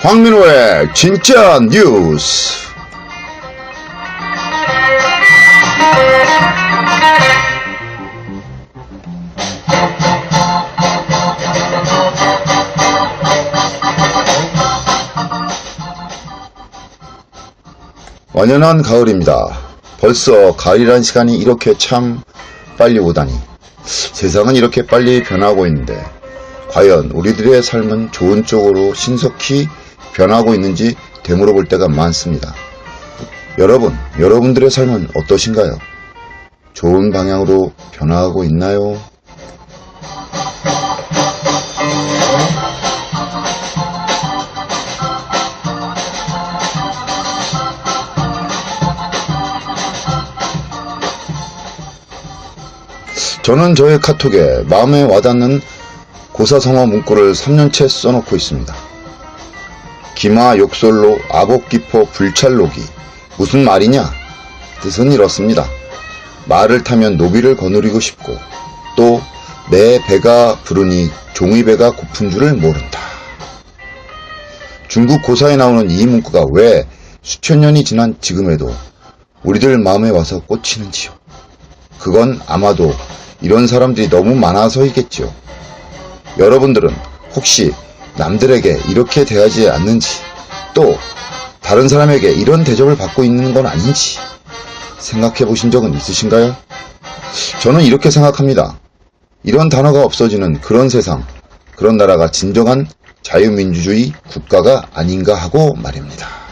황민호의 진짜 뉴스. 완연한 가을입니다. 벌써 가을이란 시간이 이렇게 참 빨리 오다니. 세상은 이렇게 빨리 변하고 있는데 과연 우리들의 삶은 좋은 쪽으로 신속히 변하고 있는지 되물어볼 때가 많습니다. 여러분들의 삶은 어떠신가요? 좋은 방향으로 변화하고 있나요? 저는 저의 카톡에 마음에 와닿는 고사성어 문구를 3년째 써놓고 있습니다. 기마 욕설로 아복기포 불찰로기. 무슨 말이냐? 뜻은 이렇습니다. 말을 타면 노비를 거느리고 싶고 또 내 배가 부르니 종이 배가 고픈 줄을 모른다. 중국 고사에 나오는 이 문구가 왜 수천 년이 지난 지금에도 우리들 마음에 와서 꽂히는지요? 그건 아마도 이런 사람들이 너무 많아서이겠지요. 여러분들은 혹시 남들에게 이렇게 대하지 않는지, 또 다른 사람에게 이런 대접을 받고 있는 건 아닌지 생각해 보신 적은 있으신가요? 저는 이렇게 생각합니다. 이런 단어가 없어지는 그런 세상, 그런 나라가 진정한 자유민주주의 국가가 아닌가 하고 말입니다.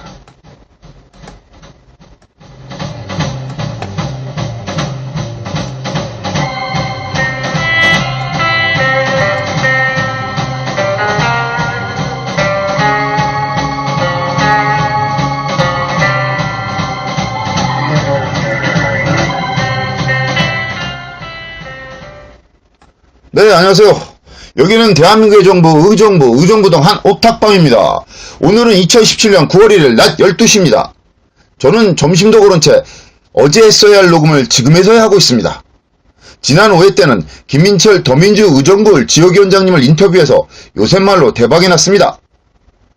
네, 안녕하세요. 여기는 대한민국의 정부, 의정부동 한 오탁방입니다. 오늘은 2017년 9월 1일 낮 12시입니다. 저는 점심도 그런 채 어제 했어야 할 녹음을 지금에서야 하고 있습니다. 지난 5회 때는 김민철 더민주 의정부 지역위원장님을 인터뷰해서 요새말로 대박이 났습니다.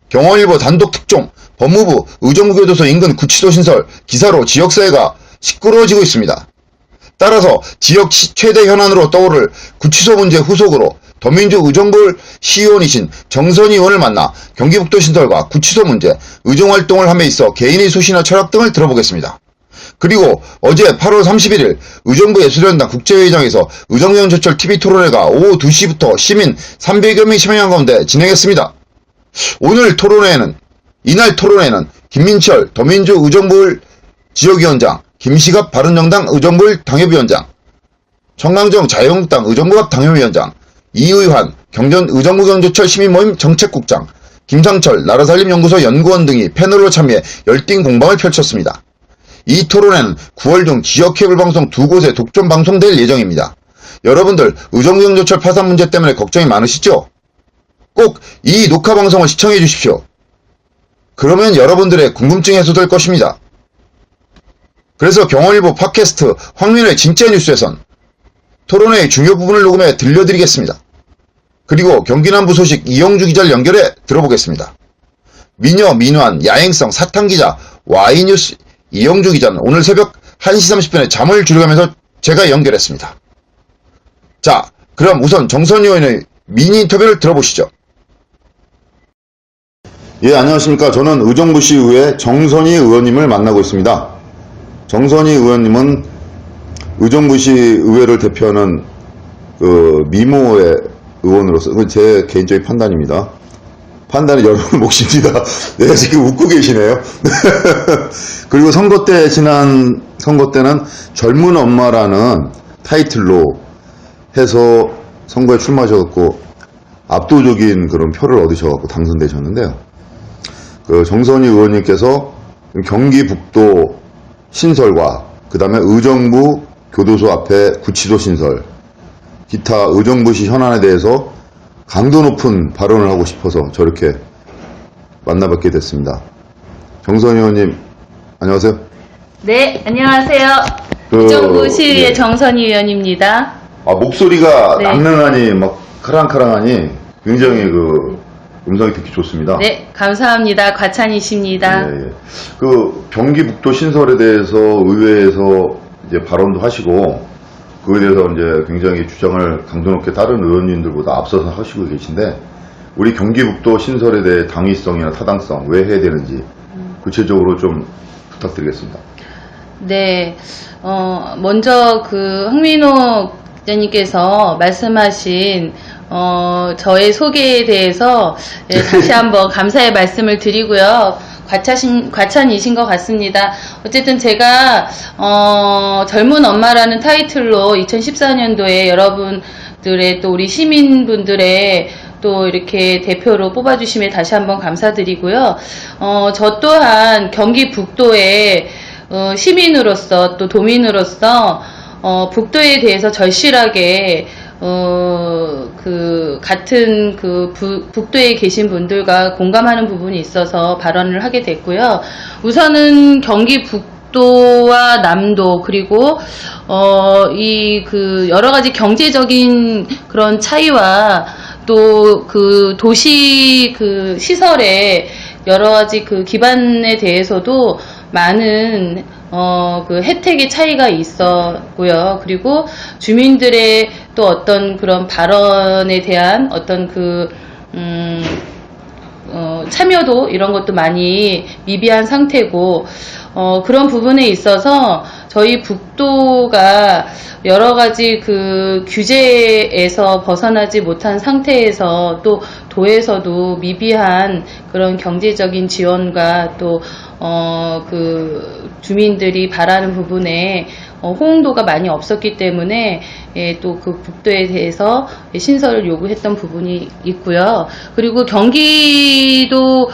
경원일보 단독 특종, 법무부 의정부교도소 인근 구치소 신설, 기사로 지역사회가 시끄러워지고 있습니다. 따라서 지역 최대 현안으로 떠오를 구치소 문제 후속으로 더민주 의정부 시의원이신 정선희 의원을 만나 경기북도 신설과 구치소 문제, 의정활동을 함에 있어 개인의 소신과 철학 등을 들어보겠습니다. 그리고 어제 8월 31일 의정부예술연당 국제회의장에서 의정연조철 TV 토론회가 오후 2시부터 시민 300여 명이 참여한 가운데 진행했습니다. 이날 토론회에는 김민철 더민주 의정부 지역위원장, 김시갑 바른정당 의정부 당협위원장, 청강정 자유한국당 의정부 당협위원장, 이의환 경전 의정부 경조철 시민모임 정책국장, 김상철 나라살림연구소 연구원 등이 패널로 참여해 열띤 공방을 펼쳤습니다. 이 토론회는 9월 중 지역 케이블 방송 2곳에 독점 방송될 예정입니다. 여러분들 의정부 경조철 파산 문제 때문에 걱정이 많으시죠? 꼭 이 녹화 방송을 시청해 주십시오. 그러면 여러분들의 궁금증이 해소될 것입니다. 그래서 경원일보 팟캐스트 황민호의 진짜 뉴스에선 토론회의 중요 부분을 녹음해 들려드리겠습니다. 그리고 경기남부 소식 이영주 기자를 연결해 들어보겠습니다. 미녀, 민환, 야행성, 사탕기자, Y뉴스 이영주 기자는 오늘 새벽 1시 30분에 잠을 줄여가면서 제가 연결했습니다. 자, 그럼 우선 정선희 의원의 미니 인터뷰를 들어보시죠. 예, 안녕하십니까. 저는 의정부시의회 정선희 의원님을 만나고 있습니다. 정선희 의원님은 의정부시 의회를 대표하는 미모의 의원으로서, 제 개인적인 판단입니다. 판단은 여러분 몫입니다. 네, 지금 웃고 계시네요. 그리고 지난 선거 때는 젊은 엄마라는 타이틀로 해서 선거에 출마하셔갖고 압도적인 그런 표를 얻으셔갖고 당선되셨는데요. 정선희 의원님께서 경기북도 신설과 그 다음에 의정부 교도소 앞에 구치소 신설, 기타 의정부시 현안에 대해서 강도 높은 발언을 하고 싶어서 저렇게 만나뵙게 됐습니다. 정선 의원님, 안녕하세요. 네, 안녕하세요. 그, 의정부시의 예. 정선희 의원입니다. 목소리가 네. 남능하니, 막, 카랑카랑하니, 굉장히 음성이 듣기 좋습니다. 네, 감사합니다. 과찬이십니다. 예, 예. 경기북도 신설에 대해서 의회에서 이제 발언도 하시고, 그에 대해서 이제 굉장히 주장을 강도 높게 다른 의원님들보다 앞서서 하시고 계신데, 우리 경기북도 신설에 대해 당위성이나 타당성, 왜 해야 되는지, 구체적으로 좀 부탁드리겠습니다. 네, 먼저 황민호 기자님께서 말씀하신 저의 소개에 대해서 다시 한번 감사의 말씀을 드리고요. 과찬이신 것 같습니다. 어쨌든 제가 젊은 엄마라는 타이틀로 2014년도에 여러분들의 또 우리 시민분들의 또 이렇게 대표로 뽑아주심에 다시 한번 감사드리고요. 저 또한 경기 북도의 시민으로서 또 도민으로서 북도에 대해서 절실하게 같은 북도에 계신 분들과 공감하는 부분이 있어서 발언을 하게 됐고요. 우선은 경기 북도와 남도 그리고 여러 가지 경제적인 그런 차이와 또 도시 시설의 여러 가지 기반에 대해서도 많은 혜택의 차이가 있었고요. 그리고 주민들의 또 어떤 그런 발언에 대한 어떤 참여도 이런 것도 많이 미비한 상태고, 그런 부분에 있어서 저희 북도가 여러 가지 규제에서 벗어나지 못한 상태에서 또 도에서도 미비한 그런 경제적인 지원과 또 주민들이 바라는 부분에 호응도가 많이 없었기 때문에 또 북도에 대해서 신설을 요구했던 부분이 있고요. 그리고 경기도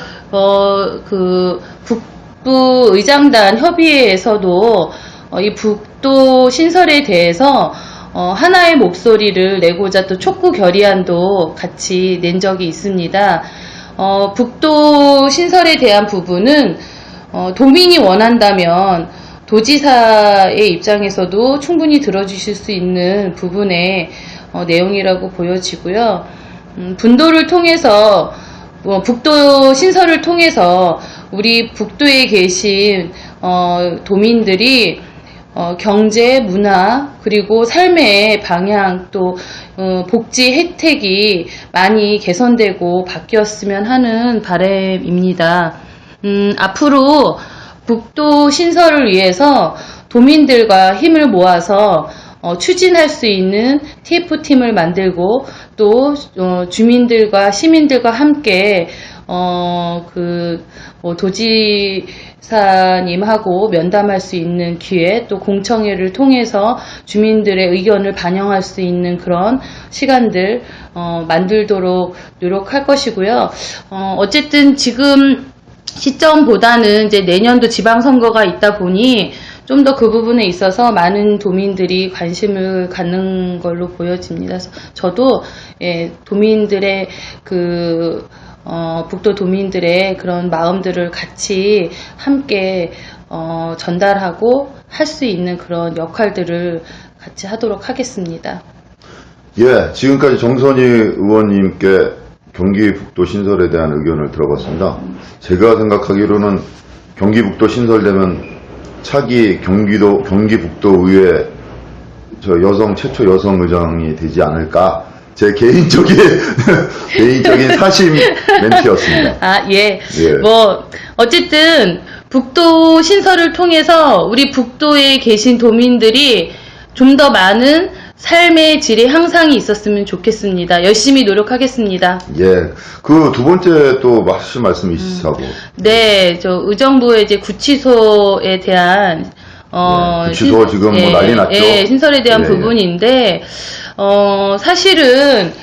북부 의장단 협의회에서도 이 북도 신설에 대해서 하나의 목소리를 내고자 또 촉구 결의안도 같이 낸 적이 있습니다. 북도 신설에 대한 부분은 도민이 원한다면 도지사의 입장에서도 충분히 들어주실 수 있는 부분의 내용이라고 보여지고요. 분도를 통해서 북도 신설을 통해서 우리 북도에 계신 도민들이 경제, 문화, 그리고 삶의 방향, 또 복지 혜택이 많이 개선되고 바뀌었으면 하는 바람입니다. 앞으로 북도 신설을 위해서 도민들과 힘을 모아서 추진할 수 있는 TF팀을 만들고 또 주민들과 시민들과 함께 도지사님하고 면담할 수 있는 기회, 또 공청회를 통해서 주민들의 의견을 반영할 수 있는 그런 시간들 만들도록 노력할 것이고요. 어쨌든 지금 시점보다는 이제 내년도 지방선거가 있다 보니 좀 더 그 부분에 있어서 많은 도민들이 관심을 갖는 걸로 보여집니다. 그래서 저도 도민들의 북도 도민들의 그런 마음들을 같이 함께 전달하고 할 수 있는 그런 역할들을 같이 하도록 하겠습니다. 예, 지금까지 정선희 의원님께 경기북도 신설에 대한 의견을 들어봤습니다. 제가 생각하기로는 경기북도 신설되면 차기 경기북도 의회 최초 여성 의장이 되지 않을까, 제 개인적인 사심 멘트였습니다. 예. 어쨌든 북도 신설을 통해서 우리 북도에 계신 도민들이 좀 더 많은 삶의 질의 향상이 있었으면 좋겠습니다. 열심히 노력하겠습니다. 예. 두 번째 또 하실 말씀이 있으시고. 네, 의정부의 이제 구치소에 대한 구치소 지금 난리 났죠. 신설에 대한 부분인데, 사실은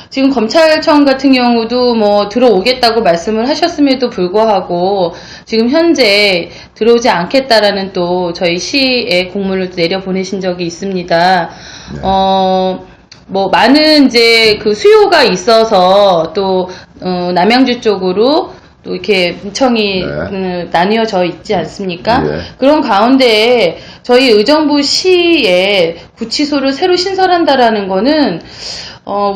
지금 검찰청 같은 경우도 들어오겠다고 말씀을 하셨음에도 불구하고 지금 현재 들어오지 않겠다라는 또 저희 시에 공문을 내려 보내신 적이 있습니다. 뭐 많은 이제 그 수요가 있어서 또 남양주 쪽으로 또 이렇게 분청이 나뉘어져 있지 않습니까? 네. 그런 가운데 저희 의정부시에 구치소를 새로 신설한다라는 거는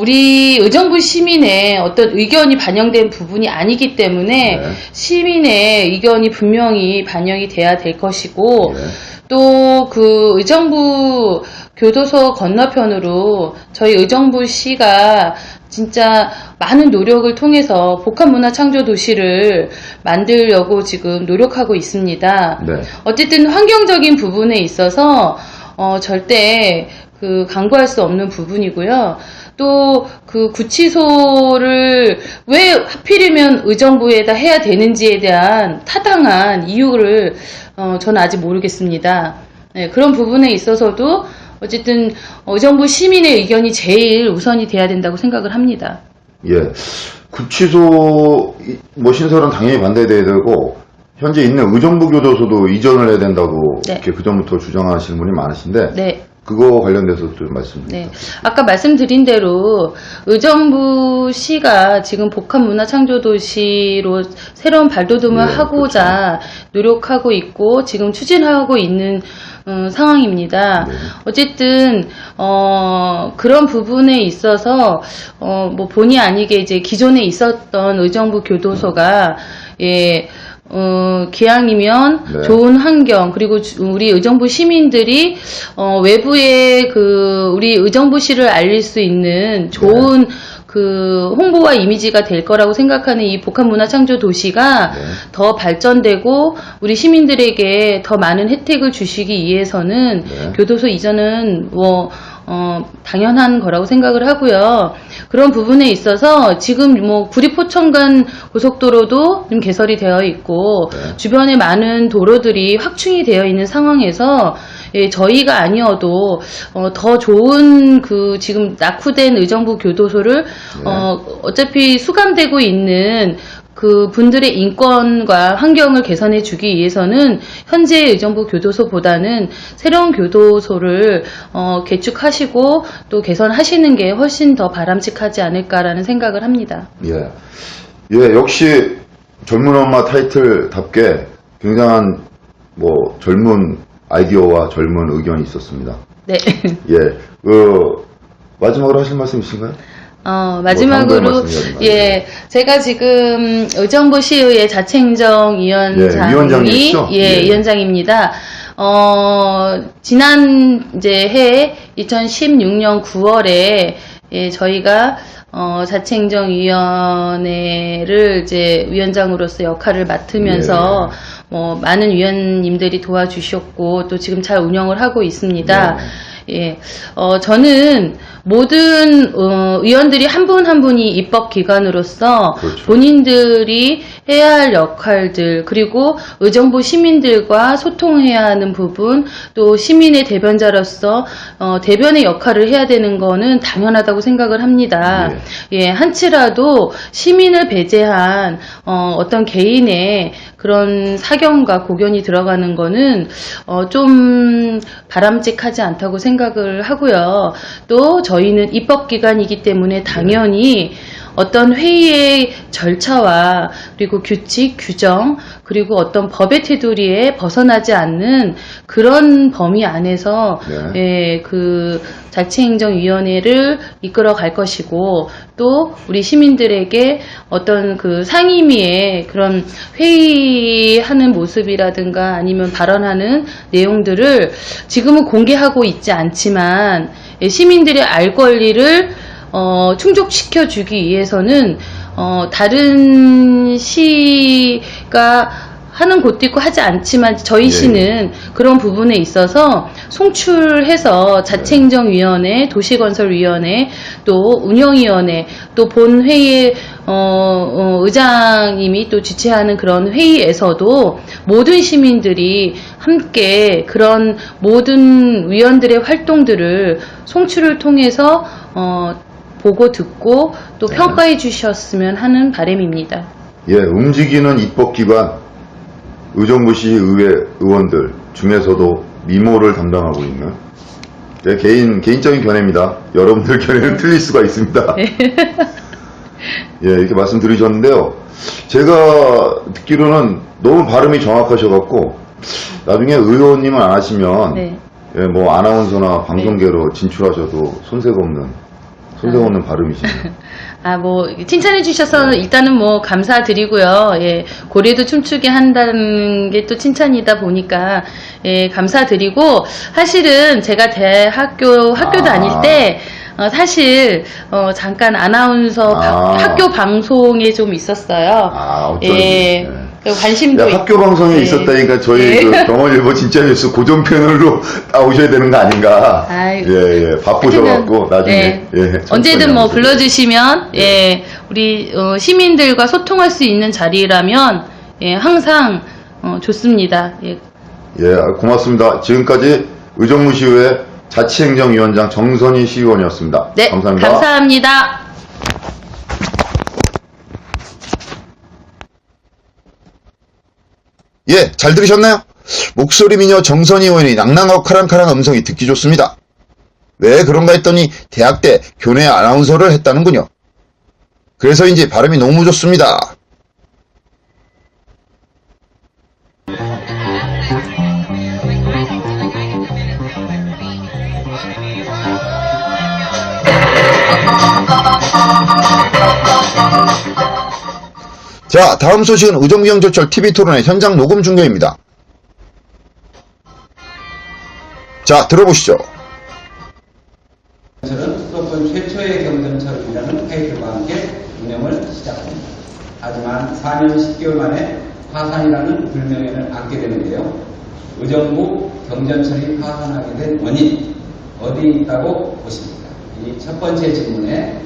우리 의정부 시민의 어떤 의견이 반영된 부분이 아니기 때문에 네. 시민의 의견이 분명히 반영이 돼야 될 것이고 네. 또 그 의정부 교도소 건너편으로 저희 의정부시가 진짜 많은 노력을 통해서 복합문화창조도시를 만들려고 지금 노력하고 있습니다. 네. 어쨌든 환경적인 부분에 있어서 절대 그 강구할 수 없는 부분이고요. 또 그 구치소를 왜 하필이면 의정부에다 해야 되는지에 대한 타당한 이유를 저는 아직 모르겠습니다. 네, 그런 부분에 있어서도 어쨌든 의정부 시민의 의견이 제일 우선이 돼야 된다고 생각을 합니다. 예. 구치소 뭐 신설은 당연히 반대돼야 되고 현재 있는 의정부 교도소도 이전을 해야 된다고 네. 이렇게 그전부터 주장하시는 분이 많으신데 네. 그거 관련돼서 좀 말씀 좀 네. 아까 말씀드린 대로 의정부시가 지금 복합문화창조도시로 새로운 발돋움을 네, 하고자 노력하고 있고 지금 추진하고 있는 상황입니다. 네. 어쨌든 그런 부분에 있어서 뭐 본의 아니게 이제 기존에 있었던 의정부 교도소가 기왕이면 네. 좋은 환경 그리고 우리 의정부 시민들이 외부에 그 우리 의정부시를 알릴 수 있는 좋은 그 홍보와 이미지가 될 거라고 생각하는 이 복합문화창조 도시가 네. 더 발전되고 우리 시민들에게 더 많은 혜택을 주시기 위해서는 네. 교도소 이전은 뭐 당연한 거라고 생각을 하고요. 그런 부분에 있어서 지금 뭐 구리포천간 고속도로도 좀 개설이 되어 있고 네. 주변에 많은 도로들이 확충이 되어 있는 상황에서 저희가 아니어도 더 좋은 그 지금 낙후된 의정부 교도소를 어차피 수감되고 있는 그 분들의 인권과 환경을 개선해 주기 위해서는 현재 의정부 교도소보다는 새로운 교도소를 개축하시고 또 개선하시는 게 훨씬 더 바람직하지 않을까라는 생각을 합니다. 예. 예, 역시 젊은 엄마 타이틀답게 굉장한 뭐 젊은 아이디어와 젊은 의견이 있었습니다. 네. 예. 마지막으로 하실 말씀 있으신가요? 마지막으로, 뭐 말씀이라든가. 예, 제가 지금 의정부시의회 자치행정위원장이, 예, 위원장이시죠? 예. 위원장입니다. 지난 이제 해 2016년 9월에 저희가 자치행정위원회를 이제 위원장으로서 역할을 맡으면서 많은 위원님들이 도와주셨고 또 지금 잘 운영을 하고 있습니다. 예, 저는 모든 의원들이 한 분 한 분이 입법기관으로서 그렇죠. 본인들이 해야 할 역할들 그리고 의정부 시민들과 소통해야 하는 부분 또 시민의 대변자로서 대변의 역할을 해야 되는 거는 당연하다고 생각을 합니다. 예, 한치라도 시민을 배제한 어떤 개인의 그런 사견과 고견이 들어가는 거는 좀 바람직하지 않다고 생각을 하고요. 또 저희는 입법기관이기 때문에 당연히 어떤 회의의 절차와 그리고 규칙, 규정 그리고 어떤 법의 테두리에 벗어나지 않는 그런 범위 안에서 그 자치행정위원회를 이끌어 갈 것이고 또 우리 시민들에게 어떤 그 상임위의 그런 회의하는 모습이라든가 아니면 발언하는 내용들을 지금은 공개하고 있지 않지만 시민들의 알 권리를 충족시켜 주기 위해서는 다른 시가 하는 곳도 있고 하지 않지만 저희 시는 그런 부분에 있어서 송출해서 자치행정위원회, 도시건설위원회, 또 운영위원회, 또 본회의 의장님이 또 주최하는 그런 회의에서도 모든 시민들이 함께 그런 모든 위원들의 활동들을 송출을 통해서 보고 듣고 또 평가해 주셨으면 하는 바람입니다. 예, 움직이는 입법기관 의정부시 의회 의원들 중에서도 미모를 담당하고 있는 네, 개인적인 견해입니다. 여러분들 견해는 틀릴 수가 있습니다. 예, 이렇게 말씀드리셨는데요. 제가 듣기로는 너무 발음이 정확하셔갖고, 나중에 의원님을 안 하시면, 네. 예, 뭐, 아나운서나 방송계로 진출하셔도 손색 없는 발음이시네요. 뭐, 칭찬해 주셔서 일단은 뭐, 감사드리고요. 예, 고래도 춤추게 한다는 게 또 칭찬이다 보니까, 예, 감사드리고, 사실은 제가 학교 다닐 때, 사실, 잠깐 아나운서 학교 방송에 좀 있었어요. 어쩐지. 예, 네. 관심도 야, 학교 방송에 네. 있었다니까 저희 네. 그 경월일보 진짜뉴스 고정 패널로 나오셔야 되는 거 아닌가. 아이고. 예, 바쁘셔갖고 나중에 네. 예, 언제든 뭐 나오셔야 불러주시면 예, 우리 시민들과 소통할 수 있는 자리라면 예, 항상 좋습니다. 예. 예, 고맙습니다. 지금까지 의정부시의회 자치행정위원장 정선희 시의원이었습니다. 네, 감사합니다. 감사합니다. 예, 잘 들으셨나요? 목소리 미녀 정선희 의원이 낭낭하고 카랑카랑 음성이 듣기 좋습니다. 왜 그런가 했더니 대학 때 교내 아나운서를 했다는군요. 그래서인지 발음이 너무 좋습니다. 자, 다음 소식은 의정부경제철 TV토론의 현장 녹음 중계입니다. 자, 들어보시죠. 저는 수도권 최초의 경전철이라는 타이틀과 함께 운영을 시작합니다. 하지만 4년 10개월 만에 파산이라는 불명예를 안게 되는데요. 의정부 경전철이 파산하게 된 원인 어디 있다고 보십니까? 이 첫 번째 질문에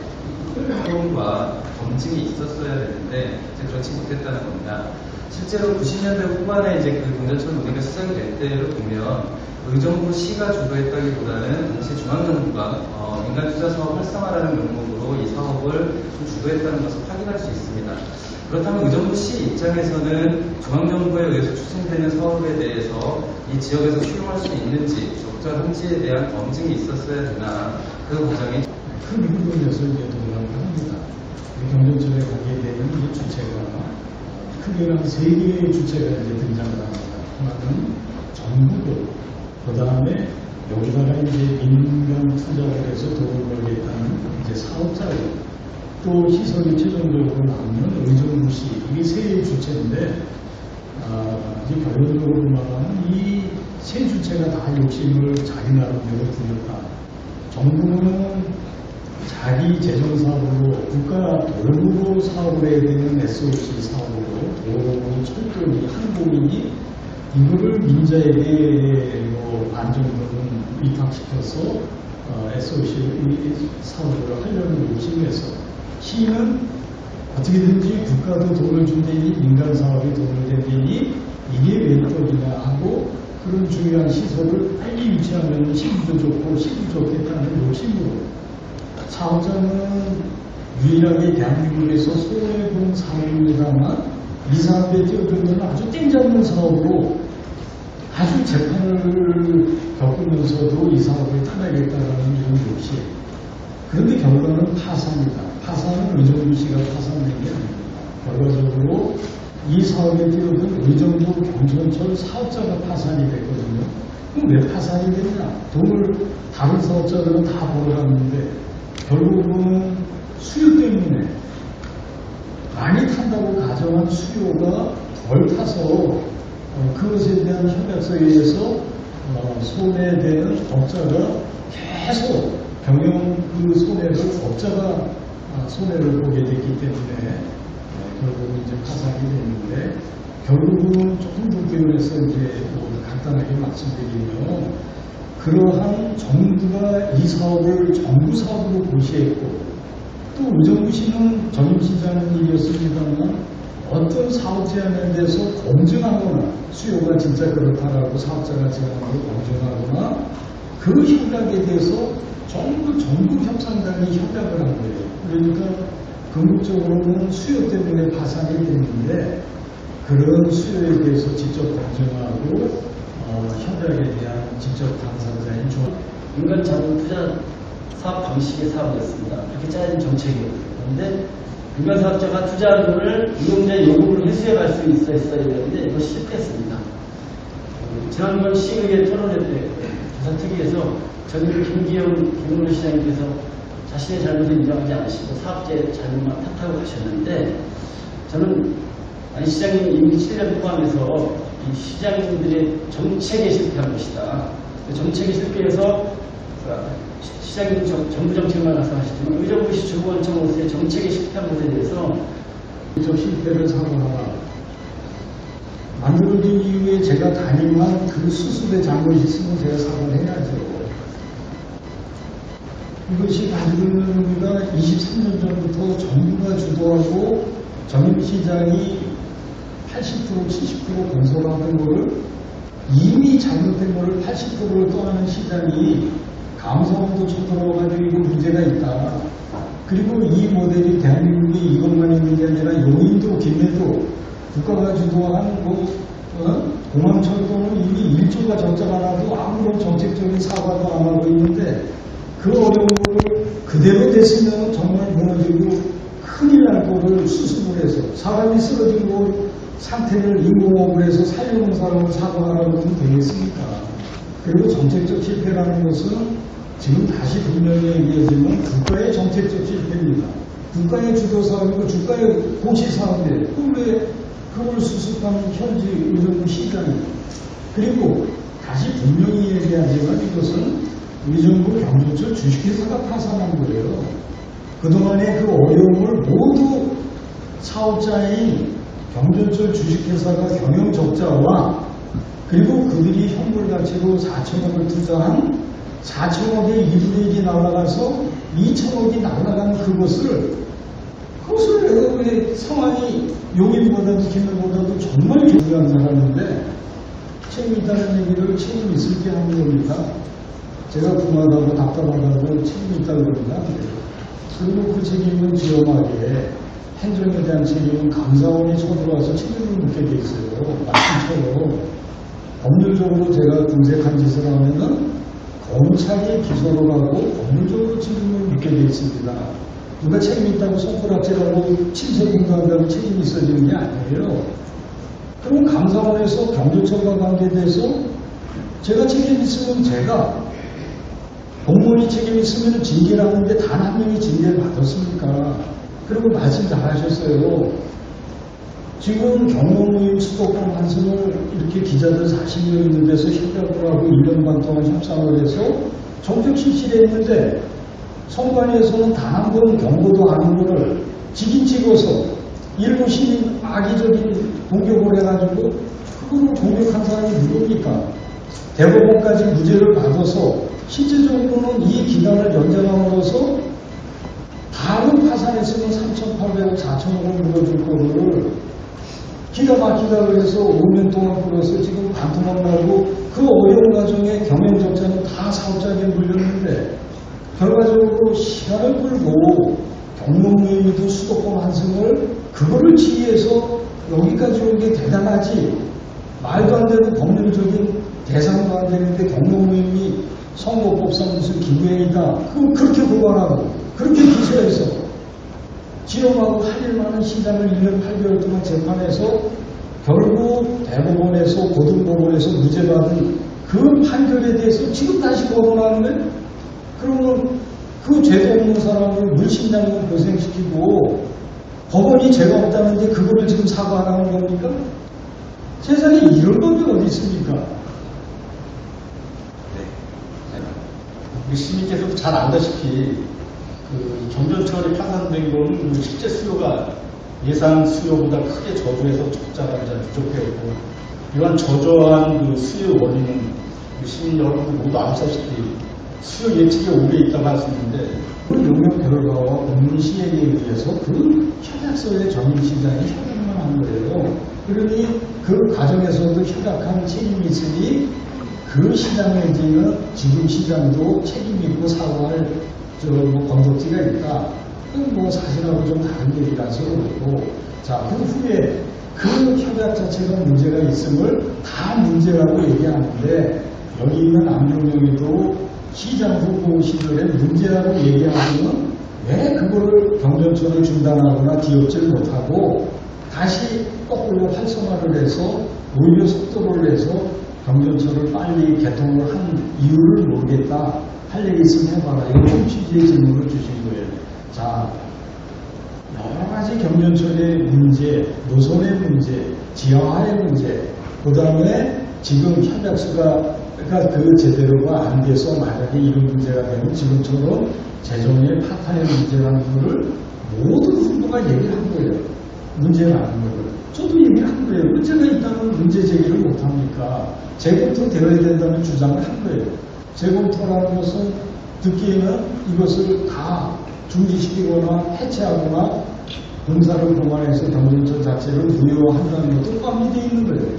활동과 검증이 있었어야 되는데 이제 그렇지 못했다는 겁니다. 실제로 90년대 후반에 이제 그 경전철 논의가 시작이 될 때를 보면 의정부시가 주도했다기보다는 당시 중앙정부가 민간투자사업 활성화라는 명목으로 이 사업을 좀 주도했다는 것을 확인할 수 있습니다. 그렇다면 의정부시 입장에서는 중앙정부에 의해서 추진되는 사업에 대해서 이 지역에서 수용할 수 있는지 적절한지에 대한 검증이 있었어야 되나 그 과정이 큰 부분에서 이제 동의를 합니다. 경전철에 가게 되는 이 주체가 크게는 세 개의 주체가 이제 등장을 합니다. 하나는 정부고, 그 다음에 여기다가 이제 민간 투자를 해서 돈을 벌겠다는 이제 사업자고, 또 시설이 최종적으로 나오는 의정부시, 이게 세 개의 주체인데, 이제 결론적으로 말하면 이 세 주체가 다 욕심을 자기 나름대로 부렸다. 정부는 자기 재정 사업으로 국가 도로 사업을 해야 되는 SOC 사업으로 도로, 철도니, 항공이니 이거를 민자에게 반 정도는 위탁시켜서 SOC 사업을 하려는 욕심에서 시는 어떻게든지 국가도 돈을 준다니 민간 사업이 돈을 댄다니 이게 왼쪽이냐 하고 그런 중요한 시설을 빨리 유치하면 시기도 좋고 시도 좋겠다는 욕심으로 사업자는 유일하게 대한민국에서 손해본 사업입니다만 이 사업에 뛰어들면 아주 땡잡는 사업으로 아주 재판을 겪으면서도 이 사업을 타나겠다는 이런 욕심. 그런데 결과는 파산이다. 파산은 의정부시가 파산된 게 아닙니다. 결과적으로 이 사업에 뛰어든 의정부 경전철 사업자가 파산이 됐거든요. 그럼 왜 파산이 됐냐? 돈을 다른 사업자들은 다 벌어갔는데 결국은 수요 때문에 많이 탄다고 가정한 수요가 덜 타서 그것에 대한 협약서에 의해서 손해되는 업자가 계속 경영 그 손해를 업자가 손해를 보게 됐기 때문에 결국은 이제 파산이 됐는데 결국은 조금 더 기원해서 이제 간단하게 말씀드리면 그러한 정부가 이 사업을 정부 사업으로 고시했고 또 의정부시는 전임시장은 일이었습니다만 어떤 사업 제안에 대해서 검증하거나 수요가 진짜 그렇다라고 사업자가 제안을 검증하거나 그 협약에 대해서 전부 정부 협상단이 협약을 한 거예요. 그러니까 궁극적으로는 수요 때문에 파산이 됐는데 그런 수요에 대해서 직접 검증하고 협약에 대한 직접 당사자인 민간 자본 투자 사업 방식의 사업이었습니다. 그렇게 짜여진 정책이었어요. 그런데 민간 사업자가 투자한 돈을 이용자의 요구를 회수해 갈 수 있어야 되는데 이거 실패했습니다. 지난번 시의회 토론회 때 조사특위에서 전일 김문호 시장님께서 자신의 잘못을 인정하지 않으시고 사업자의 잘못만 탓하고 가셨는데, 저는 안 시장님 임기 7년 포함해서 이 시장님들의 정책에 실패한 것이다. 정책에 실패해서 시장님 정부 정책만 말씀하셨지만 의정부시 주거원청으로서의 정책에 실패한 것에 대해서 저 실패를 사과하라. 만들어진 이후에 제가 담임한 그 수습의 잘못이 있으면 제가 사과를 해야죠. 이것이 가지고 있는 의미가 23년 전부터 정부가 주도하고 전임시장이 80% 70% 건설하는 거를 이미 잘못된 거를 80%를 떠나는 시장이 감성도 쳐들어가지고 이거 문제가 있다. 그리고 이 모델이 대한민국에 이것만 있는 게 아니라 용인도 김해도 국가가 주도한 공항철도는 이미 1조가 적자가 나도 아무런 정책적인 사과도 안 하고 있는데, 그 어려운 거를 그대로 됐으면 정말 무너지고 큰일 날 거를 수습을 해서 사람이 쓰러진 거 상태를 인공호흡을 해서 살려놓은 사람을 사과하라고 하면 되겠습니까? 그리고 정책적 실패라는 것은 지금 다시 분명히 얘기하지만 국가의 정책적 실패입니다. 국가의 주도 사업이고 국가의 고시 사업인데 왜 그걸 수습하는 현지 의정부 시장입니다. 그리고 다시 분명히 얘기하지만 이것은 의정부 경전철 주식회사가 파산한 거예요. 그동안의 그 어려움을 모두 사업자인 경전철 주식회사가 경영 적자와 그리고 그들이 현물 가치로 4천억을 투자한 4천억의 1분의 1이 날아가서 2천억이 날아간 그것을 왜 상황이 용인보다도 김해보다도 정말 중요한 사람인데 책임 있다는 얘기를 책임 있을 게 하는 겁니다. 제가 분하다고 답답하다고 책임 있다고 그러면 안 돼요. 그리고 그 책임은 지엄하게 행정에 대한 책임은 감사원이 쳐들어와서 책임을 묻게 돼 있어요. 마침처럼 법률적으로 제가 군색한 짓을 하면은 검찰이 기소를 하고 법률적으로 책임을 묻게 돼 있습니다. 누가 책임 있다고 손가락질하고 침소봉도한다고 책임이 있어지는 게 아니에요. 그럼 감사원에서 경조처과 관계돼서 제가 책임 있으면 제가 공무원이 책임 있으면 징계를 하는데 단 한 명이 징계를 받았습니까? 그리고 말씀 잘 하셨어요. 지금 경로모임 수도권 환승을 이렇게 기자들 40명 있는 데서 협약을 하고 1년 반 동안 협상을 해서 정책 실시를 했는데 선관위에서는 단 한 번 경고도 안 한 거를 직인 찍어서 일부 시민 악의적인 공격을 해가지고 그거를 공격한 사람이 누굽니까? 대법원까지 무죄를 받아서 실질적으로는 이 기간을 연장함으로써 바로 파산했으면 3,800억, 4천억을 물어줄 거를 기가 막히다 그래서 5년 동안 끌어서 지금 반토막 나고 그 어려운 과정에 경영적자는 다 사업자에게 물렸는데 결과적으로 시간을 끌고 경로모임도 수도권 환승을 그거를 지휘해서 여기까지 온 게 대단하지 말도 안 되는 법률적인 대상도 안 되는데 경로모임이 선거법상 무슨 기부행위다 그걸 그렇게 고발하고 그렇게 기소해서 지엄하고 할 일 많은 시장을 1년 8개월 동안 재판해서 결국 대법원에서 고등법원에서 무죄받은 그 판결에 대해서 지금 다시 거론하는데 그러면 그 죄도 없는 사람을 물심양면 고생시키고 법원이 죄가 없다는데 그거를 지금 사과하라는 겁니까? 세상에 이런 법이 어디 있습니까? 시민께서도 잘 알다시피 그 경전철이 파산된 거는 실제 수요가 예상 수요보다 크게 저조해서 적자가 이제 부족했고 이러한 저조한 그 수요 원인은 시민 여러분들 모두 아시다시피 수요 예측에 오래 있다고 할 수 있는데 그 용역 결과와 공문 시행에 의해서 그 협약서의 전임시장이 협약만 한 거예요. 그러니 그 과정에서도 협약한 책임이 있으니 그 시장에는 지금 시장도 책임 있고 사과할 건덕지가 있다. 그건 사실하고 좀 다른 얘기라서 그렇고 자, 그 후에 그 협약 자체가 문제가 있음을 다 문제라고 얘기하는데 여기 있는 안명령에도 시장 후보 시절에 문제라고 얘기하고는 왜 그거를 경전철을 중단하거나 뒤엎질 못하고 다시 거꾸로 활성화를 해서 오히려 속도를 내서 경전철을 빨리 개통을 한 이유를 모르겠다. 할 얘기 있으면 해봐라. 이런 취지의 질문을 주신 거예요. 자, 여러 가지 경전철의 문제, 노선의 문제, 지하화의 문제, 그 다음에 지금 협약수가 그 제대로가 안 돼서 만약에 이런 문제가 되면 지금처럼 재정의 파탄의 문제라는 거를 모든 후보가 얘기를 한 거예요. 문제라는 거를. 저도 얘기를 한 거예요. 문제가 있다면 문제 제기를 못합니까? 재검토 되어야 된다는 주장을 한 거예요. 재검토라는 것은 듣기에는 이것을 다 중지시키거나 해체하거나 공사를 동원해서 경전철 자체를 무효화한다는 것도 포함이 되어 있는 거예요.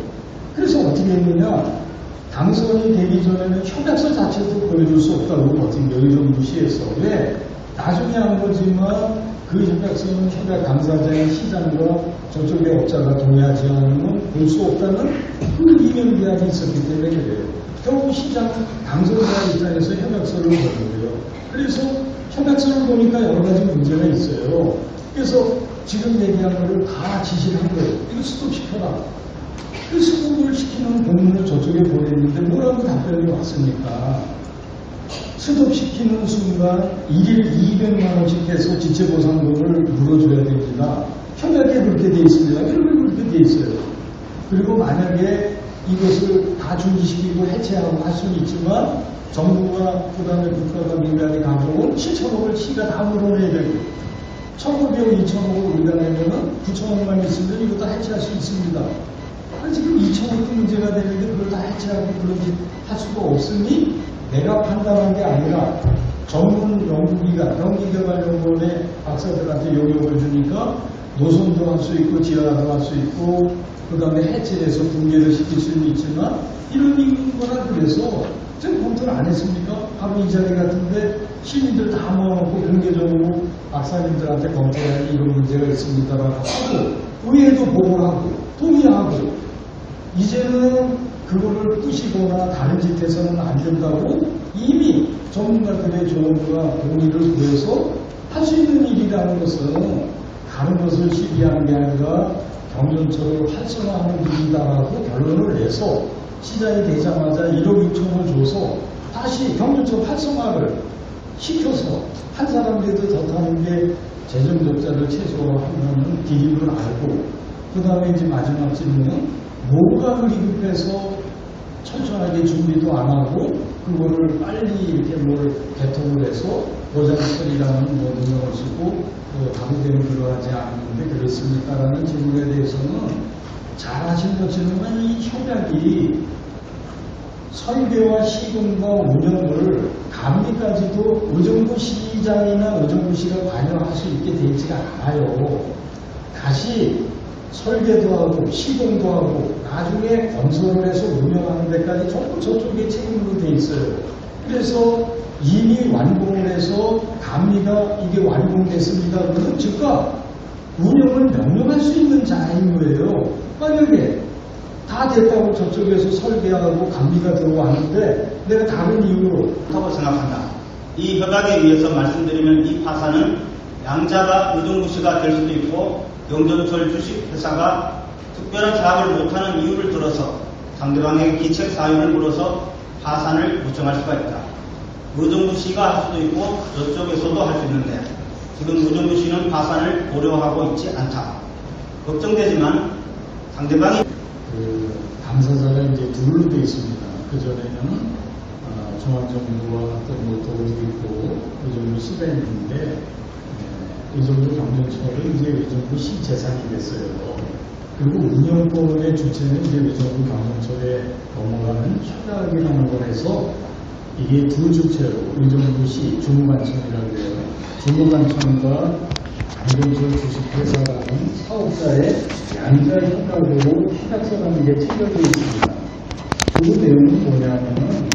그래서 어떻게 했느냐? 당선이 되기 전에는 협약서 자체도 보여줄 수 없다고 버틴 거예요. 의정부시에서. 왜? 나중에 한 거지만 그 협약서는 협약 당사자인 시장과 저쪽의 업자가 동의하지 않으면 볼 수 없다는 그 이면 계약이 있었기 때문에 그래요. 결국 시장 당선자 입장에서 협약서를 보는 거예요. 그래서 협약서를 보니까 여러 가지 문제가 있어요. 그래서 지금 얘기한 거를 다 지시를 한 거예요. 이거 스톱시켜라. 그 수급을 시키는 공문을 저쪽에 보냈는데 뭐라고 답변이 왔습니까? 스톱시키는 순간 1일 200만 원씩 해서 지체보상금을 물어줘야 됩니다. 협약에 그렇게 돼 있습니다. 결국에 그렇게 돼 있어요. 그리고 만약에 이것을 다 중지시키고 해체하고 할 수는 있지만 정부가 그다음에 국가가 민간이 가져온 7천억을 시가 다 물어내야 되고 1,500억, 2,000억을 우리가 내면은 9,000억만 있으면 이거 다 해체할 수 있습니다. 지금 2,000억도 문제가 되는데 그걸 다 해체하고 그렇게 할 수가 없으니 내가 판단한 게 아니라 전문 연구기관, 경기개발연구원의 박사들한테 용역을 주니까 노선도 할 수 있고 지하도 할 수 있고 그 다음에 해체해서 붕괴를 시킬 수는 있지만 이런 거라 그래서 제가 검토를 안 했습니까? 바로 이 자리 같은데 시민들 다 모아놓고 공개적으로 박사님들한테 검토하니 이런 문제가 있습니다라고 하고 의회도 보고를 하고 동의하고 이제는 그거를 부시거나 다른 짓 해서는 안 된다고 이미 전문가들의 조언과 동의를 구해서 할 수 있는 일이라는 것은 다른 것을 시비하는 게 아니라 경전철을 활성화하는 일이다라고 결론을 내서 시작이 되자마자 1억 6천을 줘서 다시 경전철 활성화를 시켜서 한 사람이라도 더 타는 게 재정 적자를 최소화하는 길임을 알고 그 다음에 이제 마지막 질문은 뭐가 그리 급해서 천천하게 준비도 안 하고 그거를 빨리 이렇게 뭘 개통을 해서 도장철이라는 뭐 능력을 쓰고 답이 되는 그러하지 않는데 그렇습니까라는 질문에 대해서는 잘하신 것처럼 이 협약이 설계와 시공과 운영을 감리까지도 의정부 시장이나 의정부시가 관여할 수 있게 되지가 않아요. 다시 설계도 하고 시공도 하고 나중에 건설을 해서 운영하는 데까지 전부 저쪽에 책임으로 돼 있어요. 그래서 이미 완공을 해서 감리가 이게 완공됐습니다. 그러면 즉각 운영을 명령할 수 있는 자인 거예요. 만약에 다 됐다고 저쪽에서 설계하고 감리가 들어왔는데 내가 다른 이유로 하고 생각한다. 이 협약에 의해서 말씀드리면 이 파산은 양자가 의정부시가 될 수도 있고 경전철 주식회사가 특별한 사업을 못하는 이유를 들어서 상대방에게 기책 사유를 물어서 파산을 요청할 수가 있다. 의정부시가 할 수도 있고 저쪽에서도 할 수 있는데 지금 의정부시는 파산을 고려하고 있지 않다. 걱정되지만 상대방이 당사자가 이제 둘로 되어 있습니다. 그전에는 중앙정부와 어떤 뭐 도움이 있고 의정부시가 있는데 의정부 경전철은 이제 의정부 시 재산이 됐어요. 그리고 운영권의 주체는 이제 의정부 경전철에 넘어가는 협약이라는 걸 해서 이게 두 주체로 의정부시 중무관청이라고 해요. 중무관청과 경전철 주식회사라는 사업자의 양자 협약으로 협약서라는 게 체결되어 있습니다. 그 내용은 뭐냐면은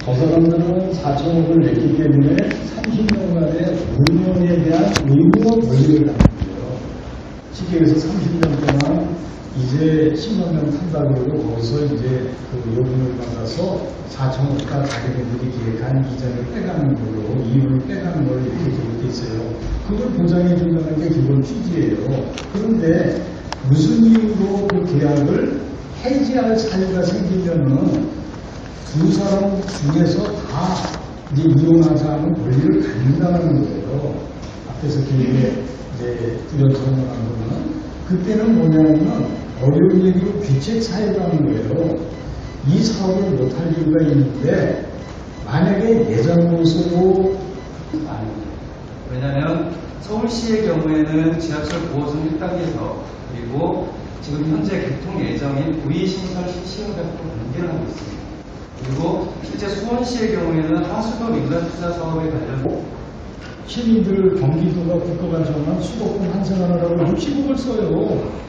저 사람들은 4천억을 냈기 때문에 30년간의 운영에 대한 의무와 권리를 갖는 거예요. 쉽게 해서 30년 동안 이제 10만 명 탄다고 그러고 거기서 이제 그 요금을 받아서 4,000억가 자기네들이 계획한 이자를 빼가는 걸로 이윤을 빼가는 걸로 이렇게 되어 있어요. 그걸 보장해 준다는 게 기본 취지예요. 그런데 무슨 이유로 그 계약을 해지할 사유가 생기면은 두 사람 중에서 다 이제 이혼하자 하는 권리를 갖는다는 거예요. 앞에서 길게 이제 부연 설명한 거는 그때는 뭐냐면 어려운 얘기로 귀책 사유라는 거예요. 이 사업을 못할 이유가 있는데 만약에 예정으로 왜냐하면 서울시의 경우에는 지하철 9호선 1단계에서 그리고 지금 현재 개통 예정인 구의신설 시행작도 연기를 하고 있습니다. 그리고 실제 수원시의 경우에는 하수도 민간투자 사업에 관련 시민들 경기도가 국가가 정한 수도권 환승하느라고 60억을 써요.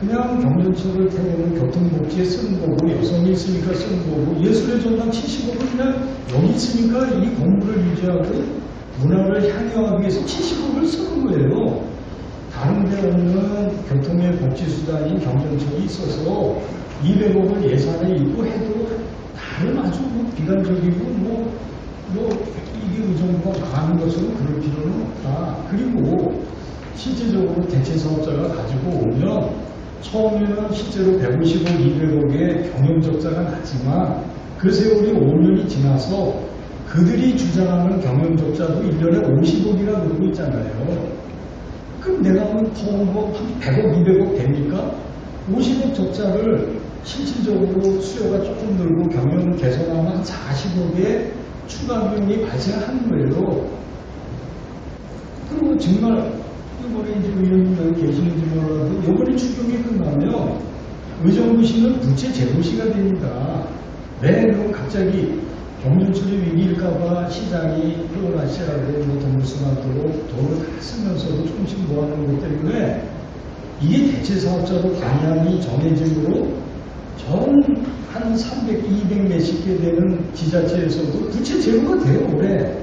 그냥 경전철을 태우는 교통복지에 쓰는 거고 여성이 있으니까 쓰는 거고 예술의 전당 70억을 그냥 여기 있으니까 이 공부를 유지하고 문화를 향유하기 위해서 70억을 쓰는 거예요. 다른 데 없는 교통의 복지수단인 경전철이 있어서 200억을 예산에 있고 해도 다른 아주 비관적이고 이게 의정부가 강한 것으로 그럴 필요는 없다. 그리고 실제적으로 대체사업자가 가지고 오면 처음에는 실제로 150억, 200억의 경영적자가 났지만 그 세월이 5년이 지나서 그들이 주장하는 경영적자도 1년에 50억이나 늘고 있잖아요. 그럼 내가 하면 더 100억, 200억 됩니까? 50억 적자를 실질적으로 수요가 조금 늘고 경영을 개선하면 한 40억의 추가 비용이 발생하는 거예요. 그리고 정말 이번에 이제 의원님 여기 계시는지 몰라도 이번에 추경이 끝나면 의정부시는 부채 제로시가 됩니다. 왜 그럼 갑자기 경전철이 위기일까봐 시장이 플로라시아고 동물수만도로 돈을 다 쓰면서도 조금씩 모아놓은 것 때문에 이게 대체사업자로 방향이 정해짐으로 전 한 300, 200 몇십 개 되는 지자체에서도 부채 제로가 돼요, 올해.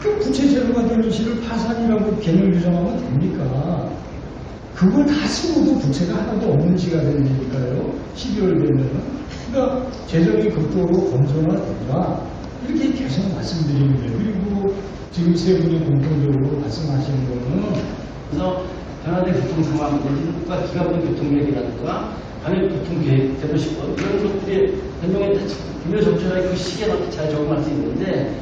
그 부채 제로가 되는 시를 파산이라고 개념 규정하면 됩니까? 그걸 다 쓰고도 부채가 하나도 없는 시가 되니까요. 12월 되면은. 그러니까 재정이 극도로 건전화된다. 이렇게 계속 말씀드리는 거예요. 그리고 지금 세 분이 공통적으로 말씀하시는 거는 그래서 변화된 교통 상황, 내지는 기가본 교통계획이라든가 관련 교통계획, 대도시권 이런 것들이 변동에 분명 정책에 그 시기에 맞게 잘 적응할 수 있는데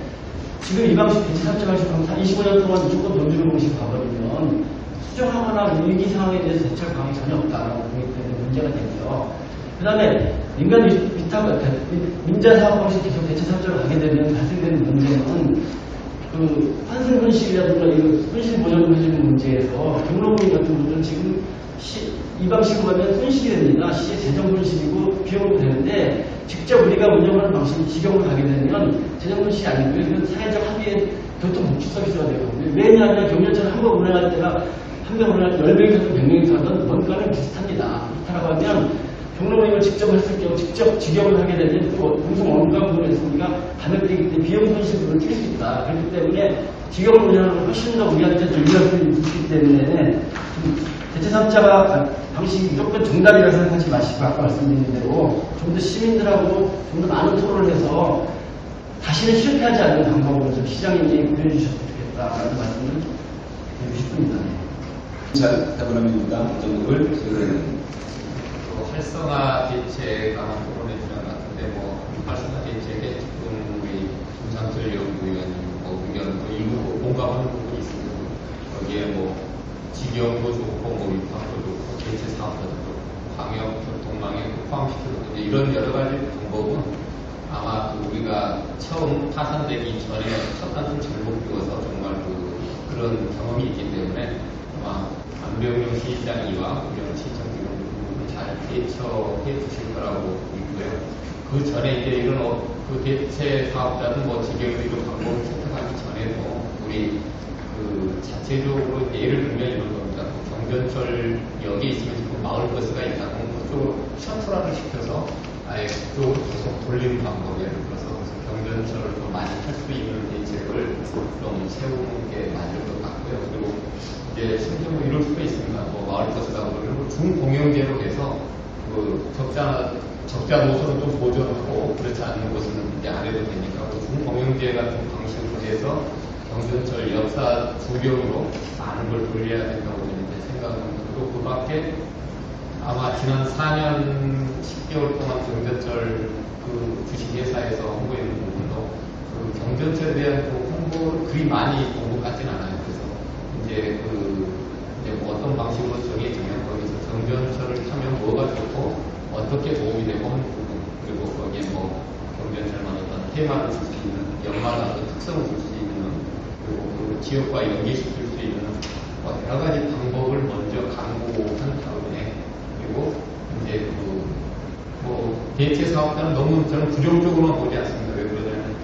지금 이 방식, 대체3차 방식 하면 25년 동안 무조건 돈 주는 방식 가버리면 수정하거나 위기 상황에 대해서 대처할 방법이 전혀 없다라고 보기 때문에 문제가 되고요. 그 다음에 민간 위탁, 민자사업 방식 계속 대체3차로 가게 되면 발생되는 문제는 그 환승 손실이라든가 이런 손실 보전을 해주는 문제에서 경로부인 같은 분들은 지금 이 방식으로 가면 손실이 됩니다. 시의 재정 손실이고 비용으로 되는데 직접 우리가 운영하는 방식이 직영으로 가게 되면 재정 손실이 아니고요. 이건 사회적 합의의 교통복지 서비스가 되거든요. 왜냐하면 경전철 한 번 운행할 때가 한 번 운행할 때 10명이 타든 100명이 타든 원가는 비슷합니다. 그렇다고 하면 경로부인을 직접 했을 경우 직접 직영을 하게 되면 또 공송 원가 부분에 있으니까 가격대이기 때문에 비용 손실 부분을 뛸 수 있다. 그렇기 때문에 직영을 운영하는 걸 훨씬 더 우리한테 유리할 수 있기 때문에 대체3차가 방식이 무조건 정답이라고 생각하지 마시고 아까 말씀드린 대로 좀 더 시민들하고 좀 더 많은 토론을 해서 다시는 실패하지 않는 방법으로 좀 시장님이 그려주셨으면 좋겠다라는 말씀을 드리고 싶습니다. 잘 해보랍니다. 정국을 수행합니다. 활성화 대책가 한 토론해주는 것 같은데, 활성화 대책에 지금 우리 김상철 연구위원 의견도 일부 공감하는 부분이 있습니다. 거기에 직영도 좋고, 위탁도 좋고, 대체 사업도 좋고, 광역 교통망에 포함시켜서 이런 여러 가지 방법은 아마 우리가 처음 파산되기 전에 첫 단추를 잘못 끼워서 정말 그런 경험이 있기 때문에 아마 안병용 시장이와 우영시장 잘 대처해 주실 거라고 있고요. 그 전에 이제 이런 그 대체 사업자든 직영으로 이런 방법을 선택하기 전에도 우리 자체적으로 예를 들면 이런 겁니다. 경전철역에 있으면 지금 마을버스가 있다고 그쪽으로 셔틀화를 시켜서 아예 그쪽으로 계속 돌리는 방법, 예를 들어서 경전철을 더 많이 탈 수 있는 대책을 좀 세우는 게 맞을 것 같고요. 그리고 이제 실제로 이럴 수가 있습니다. 마을버스라고 그러면 중공영제로 해서 그 적자 노선을 좀 보존하고 그렇지 않는 곳은 이제 안 해도 되니까 그 중공영제 같은 방식으로 해서 경전철 역사 주경으로 많은 걸 돌려야 된다고 저는 이제 생각합니다. 그리고 그 밖에 아마 지난 4년 10개월 동안 경전철 그 주식회사에서 홍보했는 부분도 그 경전철에 대한 그 홍보를 그리 많이 본 것 같진 않아요. 그래서 이제 뭐 어떤 방식으로 정해지면 거기서 경전철을 타면 뭐가 좋고 어떻게 도움이 되고 하는 부분, 그리고 거기에 뭐 경전철만 어떤 테마를 줄 수 있는, 연말한 어떤 특성을 줄 수 있는, 그리고 그 지역과 연계시킬 수 있는 뭐 여러 가지 방법을 먼저 강구한 다음에, 그리고 이제 뭐 대체 사업자는 너무 저는 부정적으로만 보지 않습니다. 왜 그러냐면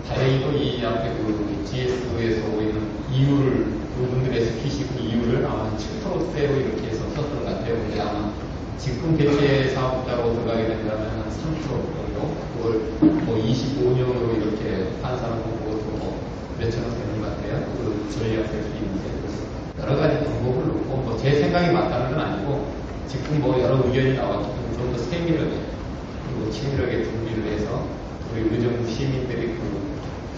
다행히도 이 앞에 그 GS에서 보이는 이유를 그분들에서 피시고 이유를 아마 7%대로 이렇게 해서 썼던 것 같아요. 근데 아마 지금 대체 사업자로 들어가게 된다면 한 3% 정도, 그걸 뭐 25년으로 이렇게 환산하고 그것도 뭐 몇천억 되는 것 같아요. 그 전략될 수 있는데, 여러 가지 방법을 놓고 뭐 제 생각이 맞다는 건 아니고 지금 뭐 여러 의견이 나왔기 때문에 좀 더 세밀하게 그리고 치밀하게 준비를 해서 우리 의정부 시민들이 그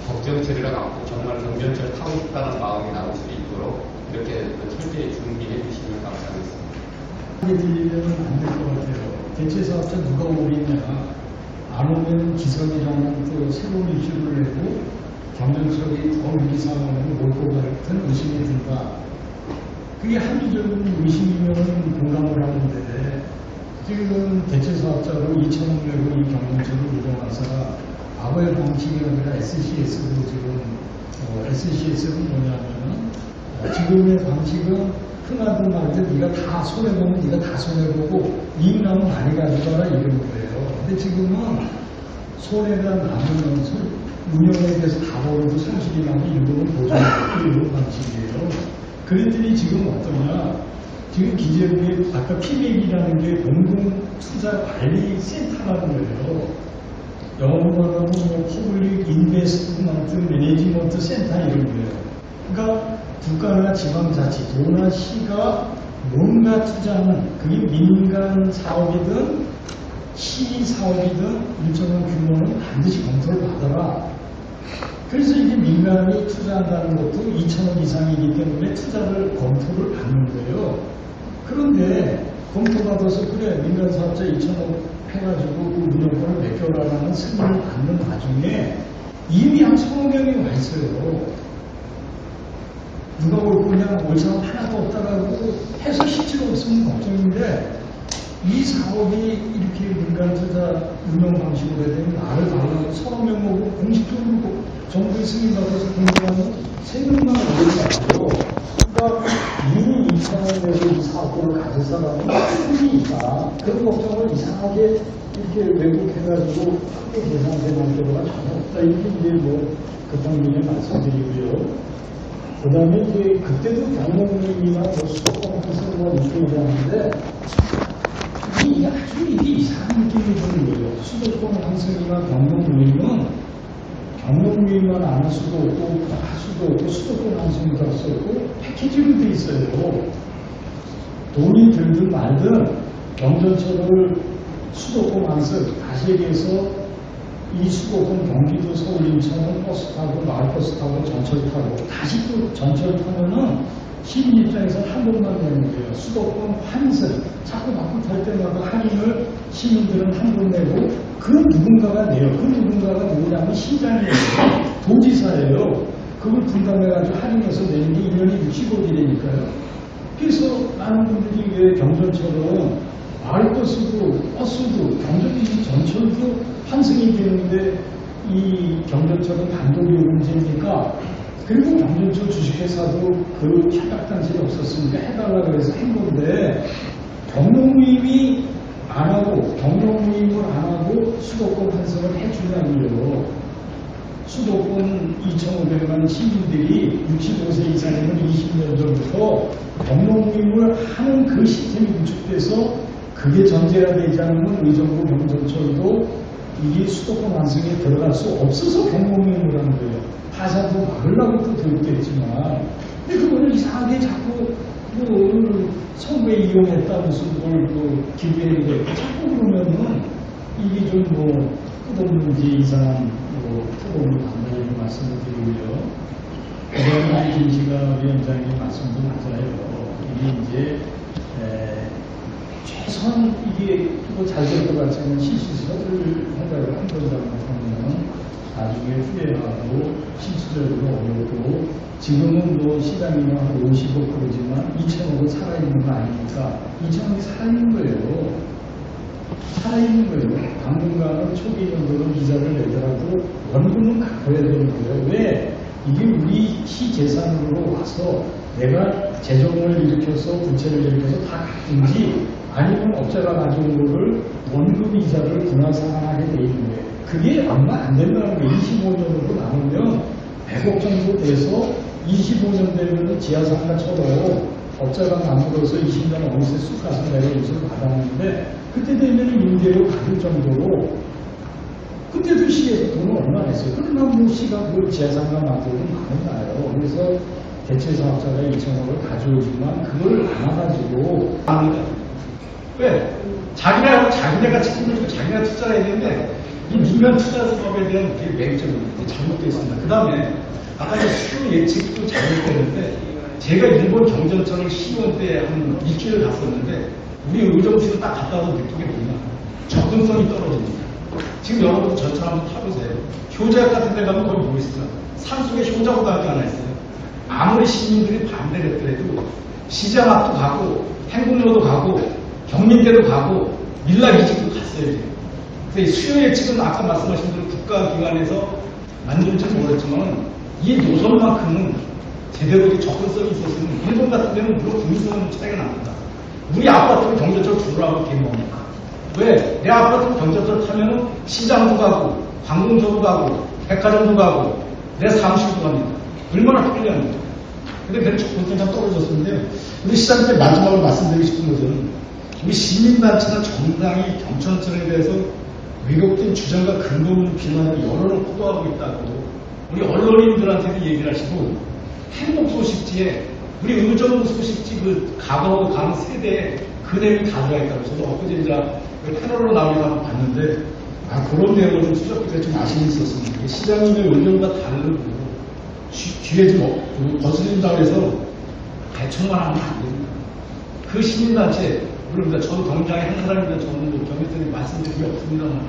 걱정 처리를 갖고 정말 경전철 타고 싶다는 마음이 나올 수 있도록 이렇게 철저히 준비해 주시면 감사하겠습니다. 들리면 안 될 것 같아요. 대체 사업자 누가 오겠냐? 안 오면 기성이라는 또 새로운 이슈를 내고 경전철이 더 위기 상황으로 몰고 갈 같은 의심이 든다. 그게 합리적인 의심이면 공감을 하는데, 지금 대체 사업자로 2,000억 내고 이 경전철을 운영하사 과거의 방식이 아니라 SCS로 지금 SCS는 뭐냐면은 지금의 방식은 큰아들 말들 네가 다 손해보면 네가 다 손해보고 이익 나면 많이 가져가라 이런 거예요. 근데 지금은 손해가 나면서 운영에 대해서 다 벌어도 손실이 나면 일부분 보존하고 이런 방식이에요. 그랬더니 지금 어떠냐? 지금 기재부에 아까 PB이라는 게 공동투자관리센터라는 거예요. 영어로 하면 뭐 퍼블릭 인베스트먼트 매니지먼트 센터 이런 거예요. 그러니까 국가나 지방자치도나 시가 뭔가 투자하는, 그게 민간 사업이든 시민 사업이든 일정한 규모는 반드시 검토를 받아라. 그래서 이게 민간이 투자한다는 것도 2,000억 이상이기 때문에 투자를 검토를 받는 거예요. 그런데 검토받아서 그래 민간 사업자 2,000억 해가지고 그 운영권을 맡겨라라는 승인을 받는 와중에 이미 한 20명이 와 있어요. 누가 올 거냐, 올 사람 하나도 없다라고 해서 실제로 없으면 걱정인데, 이 사업이 이렇게 민간 투자 운영 방식으로 해야 되면 나를 달라고 30명 오고 공식적으로 정부의 승인받아서 공개하는 3명만 오겠다고요. 그러니까 이미 2,000원 내고 이 사업권을 가진 사람은 충분히 있다. 그런 걱정을 이상하게 이렇게 왜곡해가지고 크게 계산되는 경우가 전혀 없다. 이게 이제 뭐 급한민에 말씀드리고요. 그 다음에 이제 그때도 경영님이나 뭐 수도권 해설과 이렇게 얘기하는데 이게 아주 이게 이상한 느낌이 드는 거예요. 수도권 환승이나 경영모임은 경영모임만 안 할 수도 없고 할 수도 없고 수도권 환승도 할 수 없고 패키지로 돼 있어요. 돈이 들든 말든 경전철을 수도권 환승, 다시 얘기해서 이 수도권 경기도 서울 인천은 버스 타고 마을버스 타고 전철 타고 다시 또 전철 타면은 시민 입장에서는 한 번만 내는 거예요. 수도권 환승 자꾸 바꾸 탈 때마다 할인을 시민들은 한 번 내고 그 누군가가 내요. 그 누군가가 누구냐면 시장이에요. 도지사예요. 그걸 분담해가지고 할인해서 내는 게 1년에 65일이니까요. 그래서 많은 분들이 왜 경전처럼 마을버스도 버스도 전철도 환승이 되는데 이 경전철은 단독요금제니까, 그리고 경전철 주식회사도 그 협약단체가 없었으니까 해달라고 해서 한 건데, 경영모임이 안 하고 경영모임을 안 하고 수도권 환승을 해주냐고요. 수도권 2,500만 시민들이 65세 이상이면 20년 전부터 경영모임을 하는 그 시스템이 구축돼서 그게 전제가 되지 않으면 의정부 경전철도 이게 수도권 완성에 들어갈 수 없어서 경영모임을 하는 거예요. 타사도 막으려고 또 들었겠지만, 근데 그거를 이상하게 자꾸 선거에 이용했다 무슨 뭘 기부했는데 자꾸 그러면은 이게 좀 끝없는지 이상한 토론을 반복해서 말씀을 드리고요. 그다음에 김시갑 위원장님 말씀도 맞아요. 이게 이제 최소한 이게 잘 될 것 같지 않은 실수를 생각을 한 거라고 하면 나중에 후회하고 실수적으로 어렵고 지금은 시장이나 55%지만 2천억은 살아있는 거 아닙니까? 2천억이 살아있는 거예요. 살아있는 거예요. 당분간은 초기 정도는 이자를 내더라도 원금은 갚아야 되는 거예요. 왜? 이게 우리 시재산으로 와서 내가 재정을 일으켜서 부채를 일으켜서 다 갚든지 아니면 업자가 가져온 거를 원금 이자를 분할상환하게 돼 있는 거예요. 그게 얼마 안 된다는 거예요. 25년으로 나누면 100억 정도 돼서 25년 되면 지하상가처럼 업자가 만들어서 20년 어느새 쑥 가서 내가 이것을 받았는데 그때 되면 임대료 받을 정도로 그때도 시에서 돈을 얼마 냈어요. 그러나 시가 그 지하상가 만들고 많이 나요. 그래서 대체사업자가 2천억을 가져오지만 그걸 안아가지고 왜? 자기네가 책임을 지고 자기네가 투자를 했는데 이 민간 투자사업에 대한 맹점이 잘못되어 있습니다. 그 다음에 아까 수요 예측도 잘못되는데 제가 일본 경전철을 10원 때 한 일주일 갔었는데 우리 의정부에서 딱 갔다 와서 느낀 게 뭐냐. 접근성이 떨어집니다. 지금 여러분 전철 한번 타보세요. 효자역 같은 데 가면 거기 뭐 있어요? 산속에 효자고등학교 하나 있어요. 아무리 시민들이 반대를 했더라도 시장 앞도 가고 행궁로도 가고 경민대도 가고 밀락 이직도 갔어요. 그래서 수요 예측은 아까 말씀하신 대로 국가기관에서 만들지는 모르겠지만 이 노선만큼은 제대로 접근성이 있었으면 일본 같은 데는 물론 국민성은 차이가 납니다. 우리 아파트는 경전철 들어가고 개명합니까? 왜? 내 아파트 경전철 타면은 시장도 가고 관공서도 가고 백화점도 가고 내 사무실도 갑니다. 얼마나 편리합니까? 근데 그런 접근성이 참 떨어졌었는데 우리 시장님 마지막으로 말씀드리고 싶은 것은 우리 시민단체나 정당이 경전철에 대해서 왜곡된 주장과 근거 없는 비난을 여론을 포도하고 있다고 우리 언론인들한테도 얘기를 하시고 행복소식지에 우리 의정부 소식지 그 과거 간 세대에 그 내용이 다 들어있다고 저도 엊그제 이제 패널로 나오기도 한번 봤는데 그런 내용을 좀 수정할 좀 아쉬움이 있었습니다. 시장님의 의견과 다르고 뒤에 좀 거슬린다고 해서 대충만 하면 안 됩니다. 그 시민단체 물론 저도 경장의 한 사람인데 저는 경찰들이 말씀드릴 게 없습니다만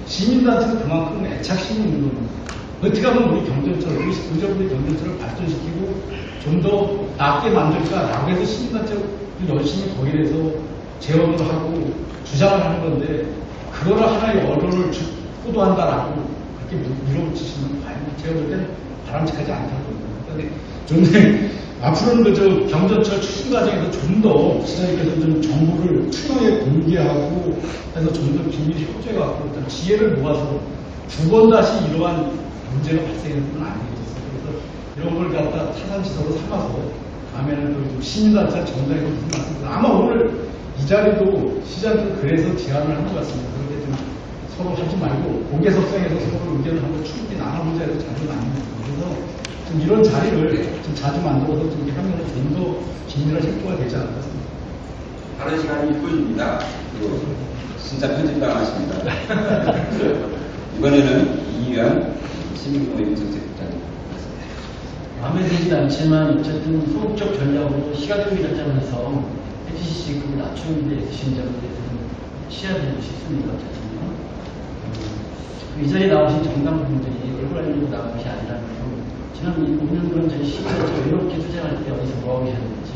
시민단체는 그만큼 애착심이 있는 겁니다. 어떻게 하면 우리 경전철, 우리 의정부의 경전철을 발전시키고 좀 더 낫게 만들까라고 해서 시민단체가 열심히 거기에 대해서 재원을 하고 주장을 하는 건데 그거를 하나의 언론을 포도한다라고 그렇게 밀어붙이시면 제가 볼 때는 바람직하지 않다고 봅니다. 좀 앞으로는 그저 경전철 추진 과정에서 좀 더 시장님께서 좀 정보를 투명하게 공개하고 해서 좀 더 긴밀히 협조해갖고 어떤 지혜를 모아서 두 번 다시 이러한 문제가 발생해서는 안 되겠어요. 그래서 이런 걸 갖다 타산지석으로 삼아서 다음에는 또 좀 시민단체 정당에 무슨 말씀을 아마 오늘 이 자리도 시장님 그래서 제안을 한 것 같습니다. 그렇게 좀 서로 하지 말고 공개석상에서 서로 의견을 한번 충분히 나눠보자 해서 자주 나눕니다. 그래서 좀 이런 자리를 좀 자주 만들어서 좀 하면 좀 더 긴밀한 협조가 되지 않을까 싶습니다. 다른 시간이 1분입니다. 진짜 편집당하십니다. 이번에는 이유한 시민모임 정책국장님. 마음에 들진 않지만 어쨌든 소극적 전략으로 시각적인 결정을 해서 HCC급을 낮추는 데 있으신 점에 대해서는 시야드리고 싶습니다. 어쨌든 이 자리에 나오신 정당분들이 얼굴 알리고 나온 것이 아니라는 지난 5년 그런 저희 시민단체 외롭게 투쟁할 때 어디서 뭐하고 계셨는지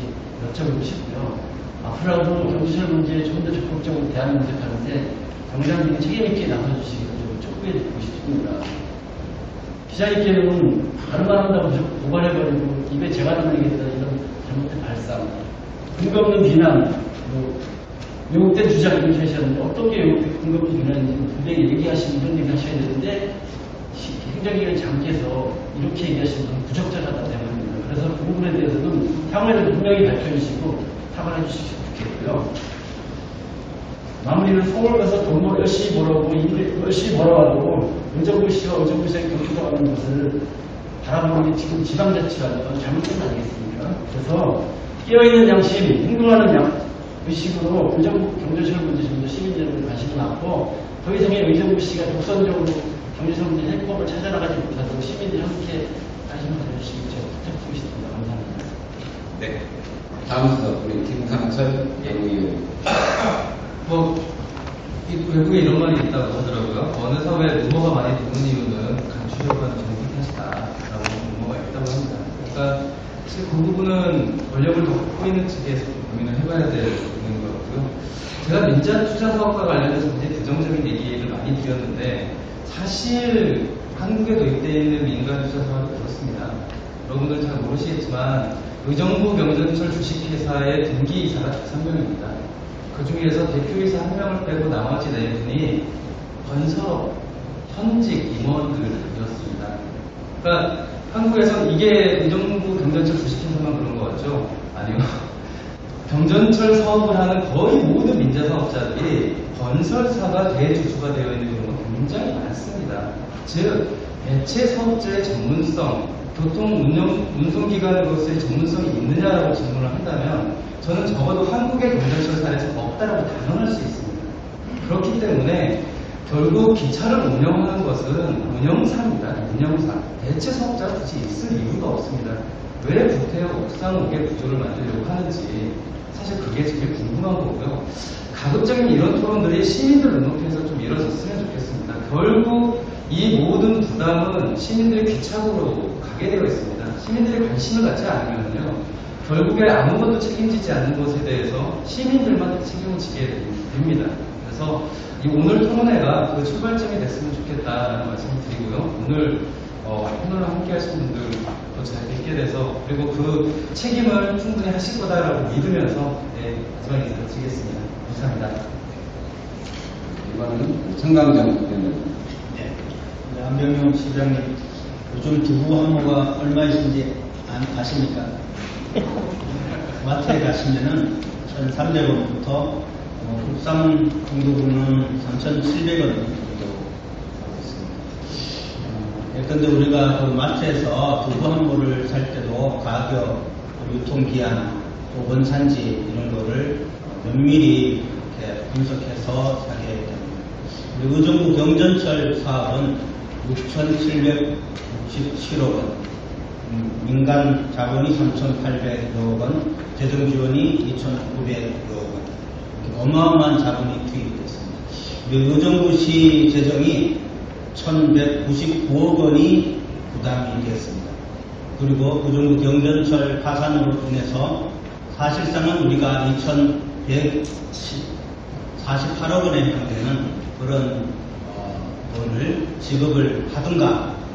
여쭤보고 싶고요. 앞으로도 경제철 문제에 좀 더 적극적으로 대안을 모색하는데 정당들이 책임있게 나서주시기를 좀 촉구해드리고 싶습니다. 기자님께는 다른 말 한다고 고발해버리고 입에 재가 나내겠다 이런 잘못된 발상, 근거 없는 비난, 왜곡된 주장 이렇게 하셨는데 어떤 게 근거 없는 비난인지 분명히 얘기하시면 이런 얘기 하셔야 되는데 행정기관이 잠겨서 이렇게 얘기하시면 부적절하다 생각합니다. 그래서 그 부분에 대해서는 향후에도 분명히 밝혀주시고 타발해 주시면 좋겠고요. 마무리는 서울 가서 돈을 열심히 벌어오고 열심히 벌어가지고 의정부 시와 의정부 시장이 격투당하는 것을 바라보는 게 지금 지방자치가 잘못된 거 아니겠습니까? 그래서 깨어있는 양심, 행동하는 의식으로 경제철 문제 좀 더 시민 여러분 관심이 많고 더 이상의 의정부 씨가 독선적으로 경제철 문제 해법을 찾아나가지 못하도록 시민들이 함께 관심을 가져주시기 부탁드리고 싶습니다. 감사합니다. 네. 다음 순서 우리 김상철 예우위원. 이 외국에 이런 말이 있다고 하더라고요. 어느 사회에 루머가 많이 도는 이유는 감추려고 하는 정부 탓이다라고 루머가 있다고 합니다. 그러니까 사실 그 부분은 권력을 더 갖고 있는 측에서 좀 고민을 해봐야 되는 것 같고요. 제가 민자 투자 사업과 관련해서 굉장히 부정적인 얘기를 많이 드렸는데 사실 한국에 도입되어 있는 민간 투자 사업이 그렇습니다. 여러분들은 잘 모르시겠지만 의정부 경전철 주식회사의 등기이사가 5명입니다. 그 중에서 대표이사 1명을 빼고 나머지 4분이 건설업, 현직 임원들이었습니다. 그러니까 한국에선 이게 의정부 경전철 주식회사만 그런 거 같죠? 아니요. 경전철 사업을 하는 거의 모든 민자사업자들이 건설사가 대주주가 되어 있는 경우가 굉장히 많습니다. 즉, 대체 사업자의 전문성, 교통 운송기관으로서의 전문성이 있느냐라고 질문을 한다면 저는 적어도 한국의 경전철 사례에서 없다라고 단언할 수 있습니다. 그렇기 때문에 결국 기차를 운영하는 것은 운영사입니다. 운영사. 대체 사업자가 굳이 있을 이유가 없습니다. 왜 구태여 옥상옥의 구조를 만들려고 하는지 사실 그게 제일 궁금한 거고요. 가급적이면 이런 토론들이 시민들 눈높이에서 좀 이루어졌으면 좋겠습니다. 결국 이 모든 부담은 시민들의 귀착으로 가게 되어 있습니다. 시민들이 관심을 갖지 않으면요. 결국에 아무것도 책임지지 않는 것에 대해서 시민들만 책임을 지게 됩니다. 그래서 이 오늘 토론회가 그 출발점이 됐으면 좋겠다는 말씀을 드리고요. 오늘 패널로 함께 하신 분들 더 잘 뵙게 돼서 그리고 그 책임을 충분히 하실 거다라고 믿으면서 마지막 인사 드리겠습니다. 감사합니다. 이번은 청강정 의원님. 네. 안병용 시장님, 요즘 두부 한모가 얼마이신지 아십니까? 마트에 가시면은 1,300원부터 국산 공두부는 3,700원 정도 하고 있습니다. 예컨대 우리가 그 마트에서 두부 한모를 살 때도 가격, 유통기한, 또 원산지 이런 거를 면밀히 이렇게 분석해서 사게 됩니다. 그리고 의정부 경전철 사업은 6,767억 원, 민간 자본이 3,800여 원, 재정 지원이 2,900여 원, 어마어마한 자본이 투입됐습니다. 그리고 의정부시 재정이 1,199억 원이 부담이 되었습니다. 그리고 의정부 경전철 파산으로 인해서 사실상은 우리가 2,148억 원에 해당되는 그런 돈을 지급을 하든가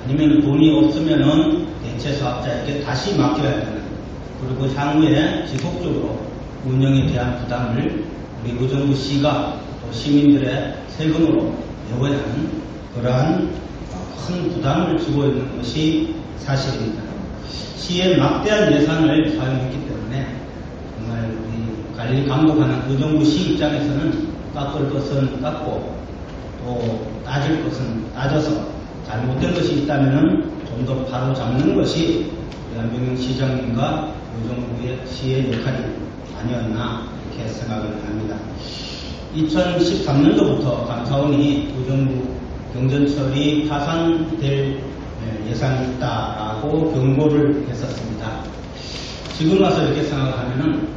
아니면 돈이 없으면은 대체 사업자에게 다시 맡겨야 되는, 그리고 향후에 지속적으로 운영에 대한 부담을 우리 의정부시가 또 시민들의 세금으로 메워야 하는 그러한 큰 부담을 지고 있는 것이 사실입니다. 시의 막대한 예산을 사용했기 때문에 정말 우리 관리 감독하는 의정부시 입장에서는 깎을 것은 깎고 또 따질 것은 따져서 잘못된 것이 있다면 좀 더 바로 잡는 것이 안병용 시장님과 의정부의 시의 역할이 아니었나 이렇게 생각을 합니다. 2013년도부터 감사원이 의정부 경전철이 파산될 예상이 있다라고 경고를 했었습니다. 지금 와서 이렇게 생각을 하면은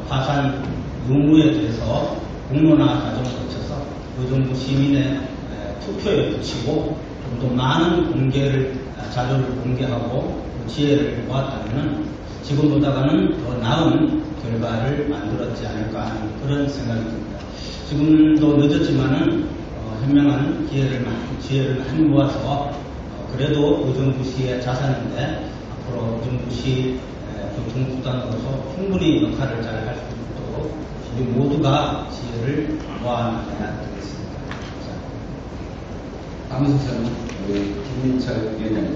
파산 의무에 대해서 공론화 과정을 거쳐서 의정부 시민의 투표에 붙이고 좀 더 많은 자료를 공개하고 지혜를 모았다면 지금보다는 더 나은 결과를 만들었지 않을까 하는 그런 생각이 듭니다. 지금도 늦었지만은 현명한 지혜를 많이 모아서 그래도 의정부시의 자산인데 앞으로 의정부시 교통수단으로서 충분히 역할을 잘 할 수 있도록 우리 모두가 지혜를 모아나가야 되겠습니다. 다음 순서는 우리 김민철 위원장님.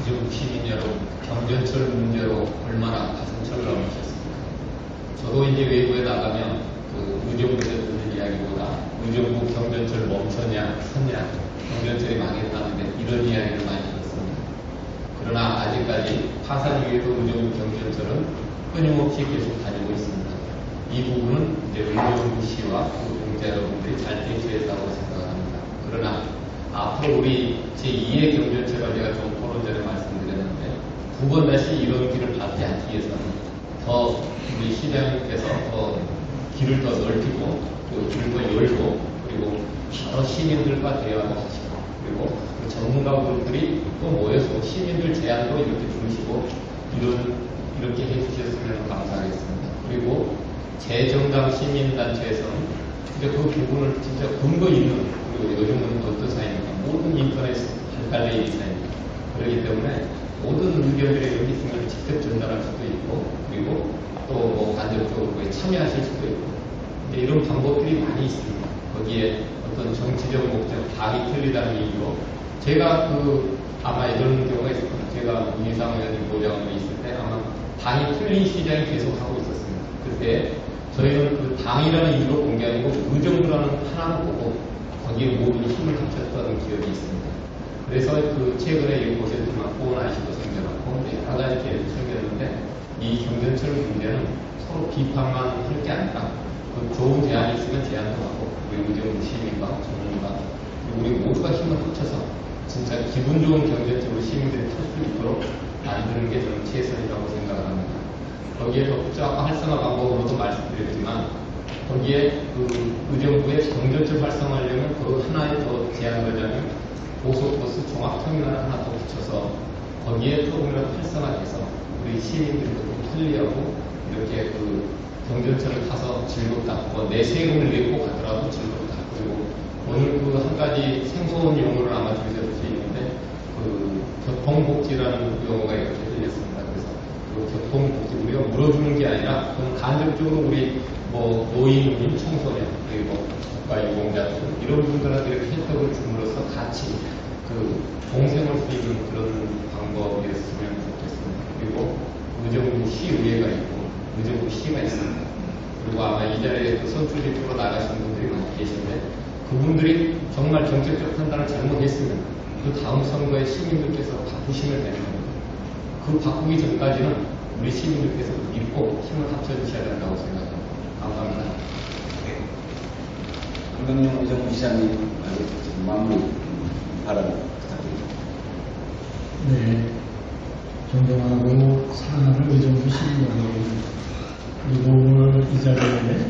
의정부 시민 여러분, 경전철 문제로 얼마나 가슴철을 넘으셨습니까? 저도 이제 외부에 나가면 그 의정부에서 듣는 이야기보다 의정부 경전철 멈췄냐, 섰냐, 경전철이 망했다는데 이런 이야기를 많이 들었습니다. 그러나 아직까지 파산 이후에도 의정부 경전철은 끊임없이 계속 다니고 있습니다. 이 부분은 이제 의정부 시와 노동자 여러분들이 잘 대처했다고 생각합니다. 그러나 앞으로 우리 제2의 경전철을 제가 좀 토론 전에 말씀드렸는데 두 번 다시 이런 길을 밟지 않기 위해서는 더 우리 시장님께서 더 길을 더 넓히고 또 길을 더 열고 그리고 여러 시민들과 대화도 하시고 그리고 그 전문가분들이 또 모여서 시민들 제안도 이렇게 주시고 이렇게 해주셨으면 감사하겠습니다. 그리고 재정당 시민단체에서는 이제 그 부분을 진짜 근거 있는 그리고 요즘은 어떤 사회입니까? 모든 인터넷 발달된 사회입니다. 그렇기 때문에 모든 의견들이 여기 있으면 직접 전달할 수도 있고 그리고 또 뭐 간접적으로 참여하실 수도 있고 이런 방법들이 많이 있습니다. 거기에 어떤 정치적 목적, 당이 틀리다는 이유로 제가 아마 이런 경우가 있을 겁니다. 제가 문희상 의원님 보좌관으로 있을 때 아마 당이 틀린 시장이 계속 하고 있었습니다. 그때 저희는 그 당이라는 이유로 본 게 아니고 의정부라는 하나를 보고 거기에 모든 힘을 합쳤던 기억이 있습니다. 그래서 최근에 이 보셨지만 호원아시도 생겨났고 여러 가지 계획이 생겼는데 이 경전철 문제는 서로 비판만 할 게 아니라 좋은 제안이 있으면 제안도 하고 우리 의정부 시민과 전문가 그리고 우리 모두가 힘을 합쳐서 진짜 기분 좋은 경전철로 시민들이 탈 수 있도록 만드는 게 저는 최선이라고 생각을 합니다. 거기에 덧붙여 아까 활성화 방법으로도 말씀드렸지만 거기에 의정부의 경전철 활성화하려면 하나의 더 제안하자면 고속버스 종합터미널 하나 더 붙여서 거기에 조금이라도 활성화돼서 우리 시민들도 좀 편리하고 이렇게 경전철을 타서 즐겁다. 내 세금을 내고 가더라도 즐겁다. 그리고 오늘 한 가지 생소한 용어를 아마 들으실 수 있는데 교통복지라는 용어가 이렇게 들렸습니다. 그래서 교통복지 우리가 물어주는 게 아니라 간접적으로 우리 노인, 청소년 그리고 국가유공자들 이런 분들한테 이렇게 혜택을 줌으로써 같이 동생할 수 있는 그런 방법이었으면 좋겠습니다. 그리고 의정부 시의회가 있고 의정부 시가 있습니다. 그리고 아마 이 자리에 선출직으로 나가신 분들이 많이 계신데 그분들이 정말 정책적 판단을 잘못했으면 다음 선거에 시민들께서 바꾸시면 되는 겁니다. 바꾸기 전까지는 우리 시민들께서 믿고 힘을 합쳐주셔야 된다고 생각합니다. 감사합니다. 김경영 의정부 시장님 마무리 발언 부탁드립니다. 네, 존경하고 사랑하는 의정부 시민 여러분, 그리고 오늘 이 자리에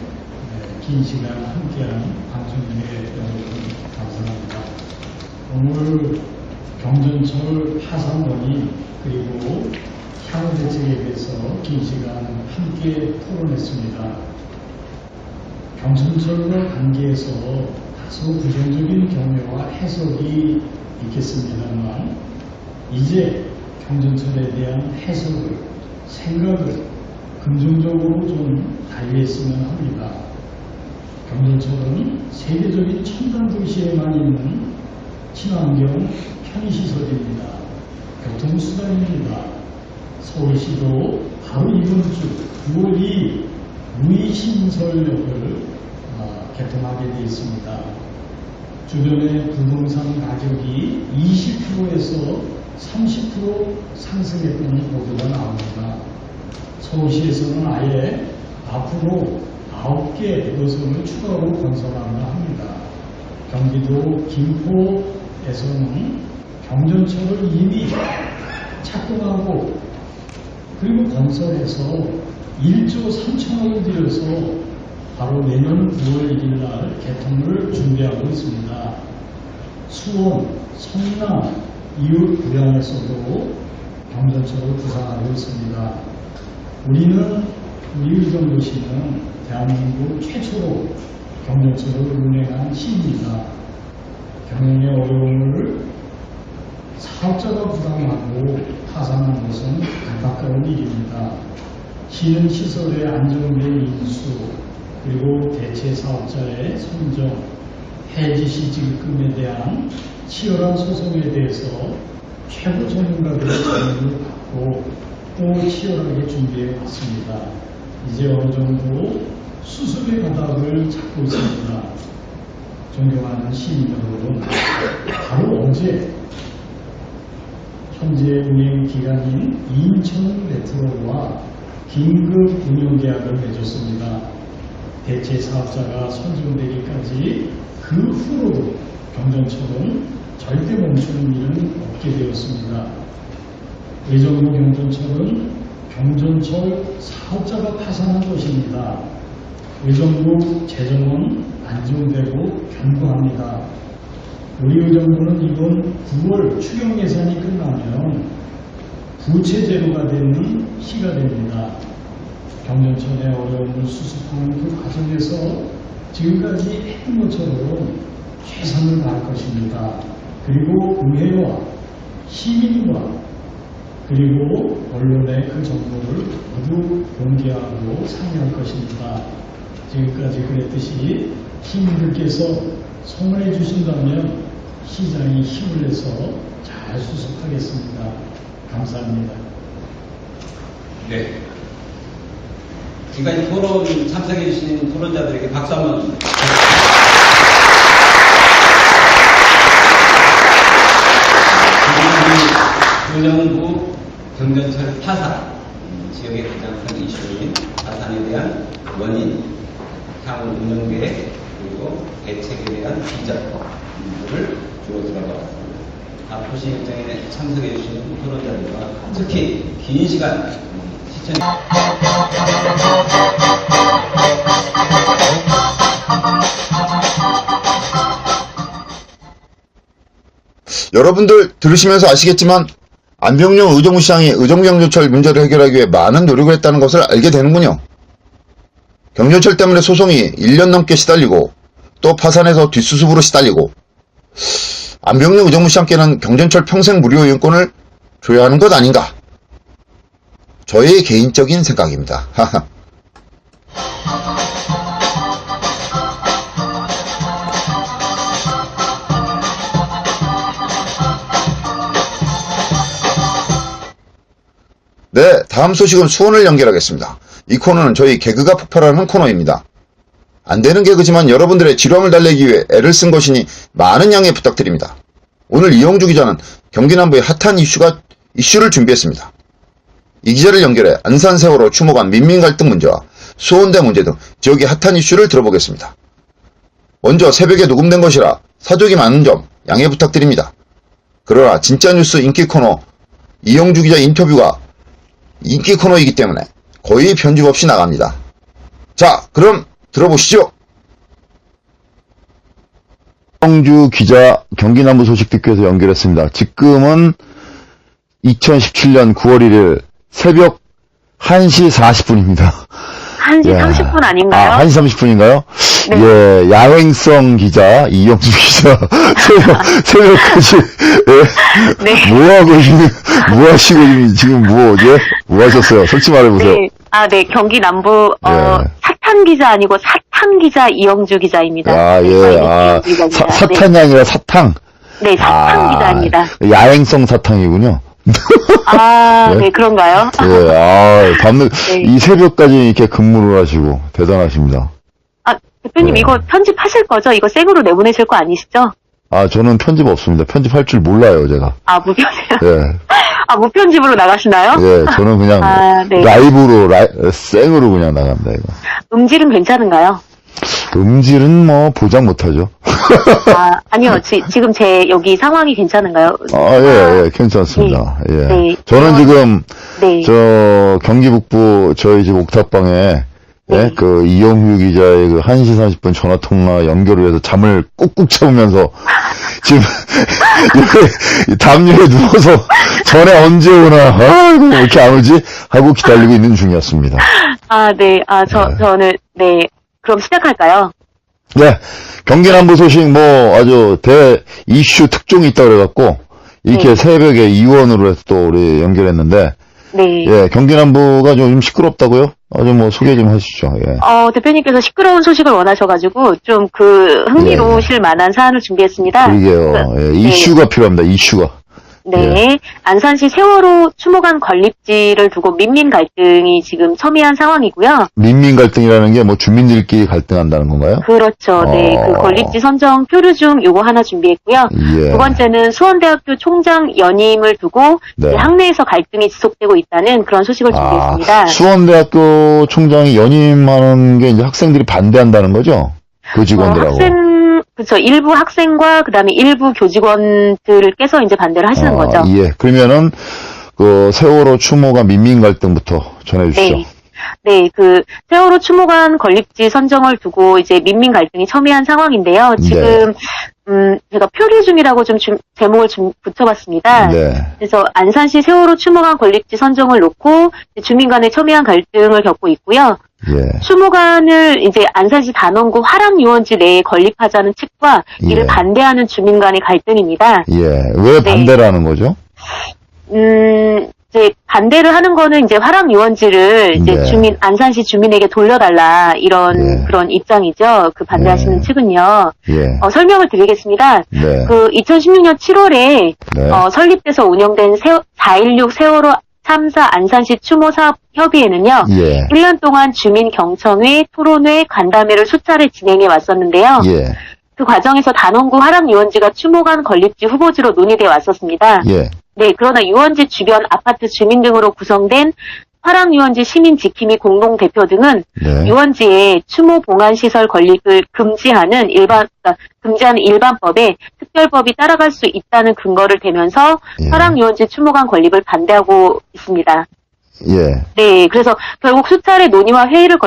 긴 시간 함께한 방송인의 여러분 감사합니다. 오늘 경전철 파산 원인 그리고 향후 대책에 대해서 긴 시간 함께 토론했습니다. 경전철과 관계해서 다소 부정적인 경우와 해석이 있겠습니다만 이제 경전철에 대한 해석을, 생각을 긍정적으로 좀 달리했으면 합니다. 경전철은 세계적인 첨단 도시에만 있는 친환경 편의시설입니다. 교통수단입니다. 서울시도 바로 이번 주 9월 2일 무의신설역을 개통하게 되어 있습니다. 주변의 부동산 가격이 20%에서 30% 상승했다는 보도가 나옵니다. 서울시에서는 아예 앞으로 9개 노선을 추가로 건설한다 합니다. 경기도 김포에서는 경전철을 이미 착공하고 그리고 건설해서 1조 3천억을 들여서 바로 내년 9월 1일 날 개통을 준비하고 있습니다. 수원, 성남, 이웃 고양에서도 경전철을 구상하고 있습니다. 우리 의정부시는 대한민국 최초로 경전철을 운행한 시입니다. 경영의 어려움을 사업자가 부담하고 파산한 것은 안타까운 일입니다. 시는 시설의 안정된 인수 그리고 대체 사업자의 선정, 해지시 지급금에 대한 치열한 소송에 대해서 최고 전문가들의 전문을 받고 또 치열하게 준비해 왔습니다. 이제 어느 정도 수습의 바닥을 찾고 있습니다. 존경하는 시민 여러분, 바로 어제 현재 운행 기간인 인천 메트로와 긴급 운영계약을 맺었습니다. 대체 사업자가 선정되기까지 그 후로도 경전철은 절대 멈추는 일은 없게 되었습니다. 의정부 경전철은 경전철 사업자가 파산한 것입니다. 의정부 재정은 안정되고 견고합니다. 우리 의정부는 이번 9월 추경 예산이 끝나면 부채 제로가 되는 시가 됩니다. 경전철의 어려움을 수습하는 그 과정에서 지금까지 했던 것처럼 최선을 다할 것입니다. 그리고 의회와 시민과 그리고 언론의 그 정보를 모두 공개하고 상의할 것입니다. 지금까지 그랬듯이 시민들께서 성원해 주신다면 시장이 힘을 내서 잘 수습하겠습니다. 감사합니다. 네. 지금까지 토론 참석해 주신 토론자들에게 박수 한번. 의정부 경전철 파산, 지역의 가장 큰 이슈인 파산에 대한 원인, 향후 운영 계획, 그리고 대책에 대한 비전을 주로 들어봤습니다. 앞으시 일정에 참석해 주신 토론자들과 특히 긴 시간 시청. 여러분들 들으시면서 아시겠지만 안병용 의정부시장이 의정부경전철 문제를 해결하기 위해 많은 노력을 했다는 것을 알게 되는군요. 경전철 때문에 소송이 1년 넘게 시달리고 또 파산해서 뒷수습으로 시달리고 안병용 의정부시장께는 경전철 평생 무료 이용권을 줘야 하는 것 아닌가? 저의 개인적인 생각입니다. 네, 다음 소식은 수원을 연결하겠습니다. 이 코너는 저희 개그가 폭발하는 코너입니다. 안 되는 개그지만 여러분들의 지루함을 달래기 위해 애를 쓴 것이니 많은 양해 부탁드립니다. 오늘 이영주 기자는 경기 남부의 핫한 이슈를 준비했습니다. 이 기자를 연결해 안산 세월호 추모관 민민 갈등 문제와 수원대 문제 등 지역의 핫한 이슈를 들어보겠습니다. 먼저 새벽에 녹음된 것이라 사족이 많은 점 양해 부탁드립니다. 그러나 진짜 뉴스 인기 코너 이영주 기자 인터뷰가 인기 코너이기 때문에 거의 편집 없이 나갑니다. 자, 그럼 들어보시죠. 이영주 기자 경기 남부 소식 듣기 위해서 연결했습니다. 지금은 2017년 9월 1일 새벽 1시 40분입니다. 1시 30분 아닌가요? 1시 30분인가요? 네. 예, 야행성 기자, 이영주 기자, 새벽까지, 예. 네. 뭐 하시고, 지금 뭐 하셨어요? 솔직히 말해보세요. 네. 네, 경기 남부, 예. 사탄 기자 아니고 사탕 기자 이영주 기자입니다. 사탄이 아니라 사탕? 네, 사탕 기자입니다. 야행성 사탕이군요. 네, 그런가요? 밤늦, 네. 이 새벽까지 이렇게 근무를 하시고, 대단하십니다. 대표님, 네. 이거 편집하실 거죠? 이거 생으로 내보내실 거 아니시죠? 저는 편집 없습니다. 편집할 줄 몰라요, 제가. 무편이요? 예. 무편집으로 나가시나요? 예, 저는 그냥 네. 라이브로, 생으로 그냥 나갑니다, 이거. 음질은 괜찮은가요? 음질은 보장 못하죠. 아니요. 지금 제 여기 상황이 괜찮은가요? 예, 괜찮습니다. 네. 예. 네. 저는 지금, 네. 경기 북부 저희 집 옥탑방에, 예, 그 이영규 기자의 그 1시 30분 전화통화 연결을 해서 잠을 꾹꾹 참으면서 지금 담요에 누워서 전에 언제 오나 아이고 왜 이렇게 안 오지 하고 기다리고 있는 중이었습니다. 네. 저는 네. 그럼 시작할까요? 네. 경기 남부 소식 아주 이슈 특종이 있다 그래갖고 이렇게 네. 새벽에 이원으로 해서 또 우리 연결했는데 네. 예, 경기 남부가 좀 시끄럽다고요? 좀 소개 좀 하시죠. 예. 대표님께서 시끄러운 소식을 원하셔가지고 좀 흥미로우실 만한 사안을 준비했습니다. 그러게요. 예, 이슈가 필요합니다. 이슈가. 네, 안산시 세월호 추모관 건립지를 두고 민민 갈등이 지금 첨예한 상황이고요. 민민 갈등이라는 게 뭐 주민들끼리 갈등한다는 건가요? 그렇죠. 네, 그 건립지 선정 표류 중 요거 하나 준비했고요. 예. 두 번째는 수원대학교 총장 연임을 두고 네. 이제 학내에서 갈등이 지속되고 있다는 그런 소식을 준비했습니다. 수원대학교 총장이 연임하는 게 이제 학생들이 반대한다는 거죠? 교직원들하고. 그렇죠. 일부 학생과 그다음에 일부 교직원들께서 이제 반대를 하시는 거죠. 예. 그러면은 그 세월호 추모가 민민 갈등부터 전해주시죠. 네. 네, 그 세월호 추모관 건립지 선정을 두고 이제 민민 갈등이 첨예한 상황인데요. 지금 제가 표류 중이라고 좀 제목을 좀 붙여봤습니다. 네. 그래서 안산시 세월호 추모관 건립지 선정을 놓고 주민 간의 첨예한 갈등을 겪고 있고요. 예. 추모관을 이제 안산시 단원구 화랑유원지 내에 건립하자는 측과 이를 예. 반대하는 주민 간의 갈등입니다. 예. 왜 네. 반대를 하는 거죠? 이제 반대를 하는 거는 이제 화랑유원지를 이제 네. 안산시 주민에게 돌려달라 이런 예. 그런 입장이죠. 그 반대하시는 예. 측은요. 예. 설명을 드리겠습니다. 네. 그 2016년 7월에 네. 설립돼서 운영된 4.16 세월호 참사 안산시 추모 사업 협의회는요. 예. 1년 동안 주민 경청회, 토론회, 간담회를 수차례 진행해 왔었는데요. 예. 그 과정에서 단원구 화랑유원지가 추모관 건립지 후보지로 논의돼 왔었습니다. 예. 네, 그러나 유원지 주변 아파트 주민 등으로 구성된 화랑유원지 시민지킴이 공동대표 등은 네. 유원지에 추모 봉안시설 건립을 금지하는 일반법에 특별법이 따라갈 수 있다는 근거를 대면서 예. 화랑유원지 추모관 건립을 반대하고 있습니다. 예. 네, 그래서 결국 수차례 논의와 회의를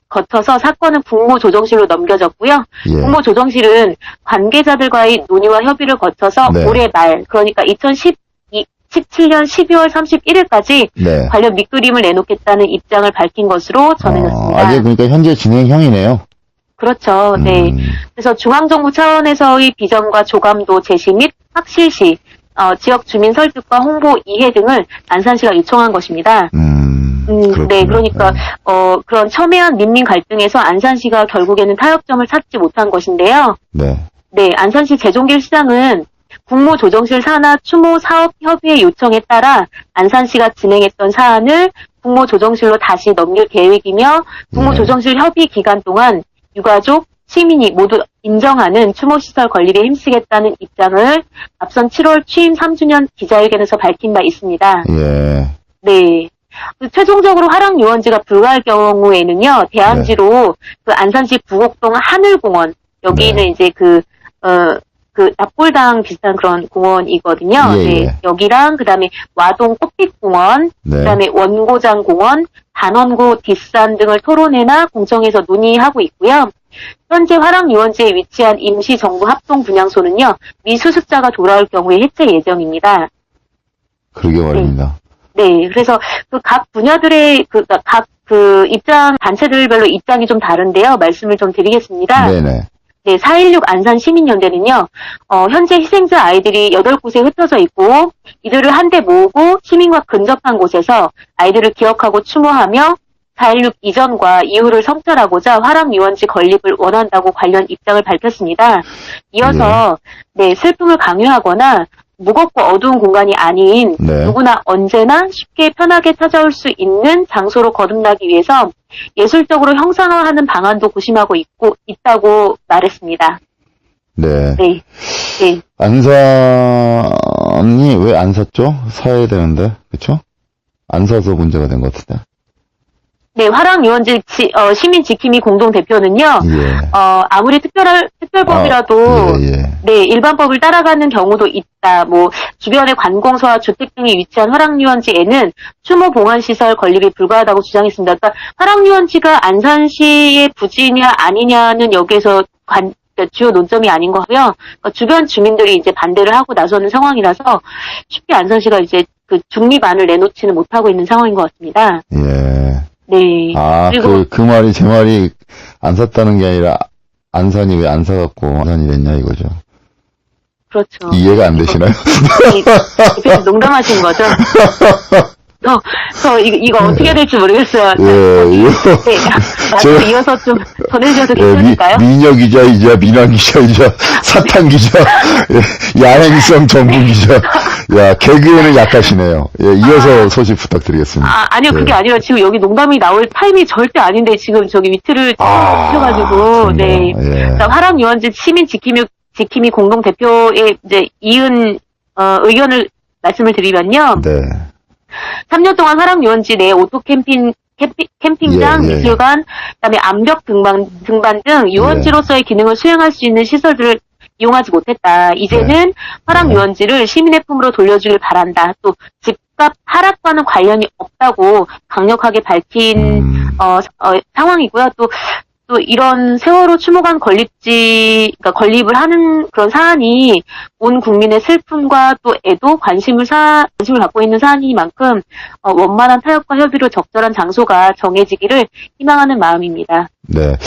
거쳐서 사건은 국무조정실로 넘겨졌고요. 예. 국무조정실은 관계자들과의 논의와 협의를 거쳐서 네. 올해 말, 그러니까 2017년 12월 31일까지 네. 관련 밑그림을 내놓겠다는 입장을 밝힌 것으로 전해졌습니다. 아직 그러니까 현재 진행형이네요. 그렇죠. 네. 그래서 중앙정부 차원에서의 비전과 조감도 제시 및 확실시, 지역 주민 설득과 홍보 이해 등을 안산시가 요청한 것입니다. 네, 그러니까 그런 첨예한 민민 갈등에서 안산시가 결국에는 타협점을 찾지 못한 것인데요. 네. 네, 안산시 재종길 시장은 국무조정실 산하 추모 사업 협의회 요청에 따라 안산시가 진행했던 사안을 국무조정실로 다시 넘길 계획이며 국무조정실 협의 기간 동안 유가족, 시민이 모두 인정하는 추모시설 건립에 힘쓰겠다는 입장을 앞선 7월 취임 3주년 기자회견에서 밝힌 바 있습니다. 예. 네. 최종적으로 화랑유원지가 불가할 경우에는요, 대안지로 그 안산시 부곡동 하늘공원, 여기는 이제 그 납골당 비슷한 그런 공원이거든요. 예, 네. 예. 여기랑 그다음에 와동 꽃빛공원, 네. 그다음에 원고장 공원, 단원구 뒷산 등을 토론회나 공청에서 논의하고 있고요. 현재 화랑유원지에 위치한 임시정부 합동분향소는요, 미수습자가 돌아올 경우에 해체 예정입니다. 그러게 말입니다. 네, 그래서 그 각 분야들의 각 입장 단체들별로 입장이 좀 다른데요. 말씀을 좀 드리겠습니다. 네네. 네, 4.16 안산시민연대는요, 현재 희생자 아이들이 8곳에 흩어져 있고, 이들을 한데 모으고 시민과 근접한 곳에서 아이들을 기억하고 추모하며 4.16 이전과 이후를 성찰하고자 화랑유원지 건립을 원한다고 관련 입장을 밝혔습니다. 이어서, 네, 슬픔을 강요하거나 무겁고 어두운 공간이 아닌 네. 누구나 언제나 쉽게 편하게 찾아올 수 있는 장소로 거듭나기 위해서 예술적으로 형상화하는 방안도 고심하고 있다고 말했습니다. 네. 네. 네. 안산이 왜 안 샀죠? 사야 되는데, 그쵸? 안 사서 문제가 된 것 같은데. 네, 화랑유원지 시민 지킴이 공동대표는요, 예. 아무리 특별법이라도, 네, 일반법을 따라가는 경우도 있다. 뭐, 주변의 관공서와 주택 등이 위치한 화랑유원지에는 추모 봉안시설 건립이 불가하다고 주장했습니다. 그러니까 화랑유원지가 안산시의 부지냐 아니냐는 여기에서 주요 논점이 아닌 거고요. 그러니까 주변 주민들이 이제 반대를 하고 나서는 상황이라서 쉽게 안산시가 이제 그 중립안을 내놓지는 못하고 있는 상황인 것 같습니다. 예. 네. 그리고 그 말이, 제 말이 안 샀다는 게 아니라, 안산이 왜 안 사갖고 안산이 됐냐 이거죠. 그렇죠. 이해가 안 되시나요? 대표님 농담하신 거죠? 이거 어떻게 해야 될지 모르겠어요. 예, 네. 말씀 이어서 좀 전해주셔도 괜찮을까요? 미녀 기자이자, 민환 기자이자, 사탕 기자, 야행성 정부 기자. 야, 개그에는 약하시네요. 예, 이어서 소식 부탁드리겠습니다. 아니요, 그게 예. 아니라 지금 여기 농담이 나올 타임이 절대 아닌데 지금 저기 위트를 치셔가지고, 네. 그렇네요. 예. 그러니까 화랑유원지 시민 지킴이 공동 대표의 이제 이은, 의견을 말씀을 드리면요. 네. 3년 동안 화랑유원지 내 오토 캠핑장, 예, 예. 미술관, 그다음에 암벽 등반 등 유원지로서의 기능을 수행할 수 있는 시설들을 이용하지 못했다. 이제는 화랑유원지를 시민의 품으로 돌려주길 바란다. 또 집값 하락과는 관련이 없다고 강력하게 밝힌 상황이고요. 또 이런 세월호 추모관 그러니까 건립을 하는 그런 사안이 온 국민의 슬픔과 또 애도 관심을 갖고 있는 사안이니만큼 원만한 타협과 협의로 적절한 장소가 정해지기를 희망하는 마음입니다. 네.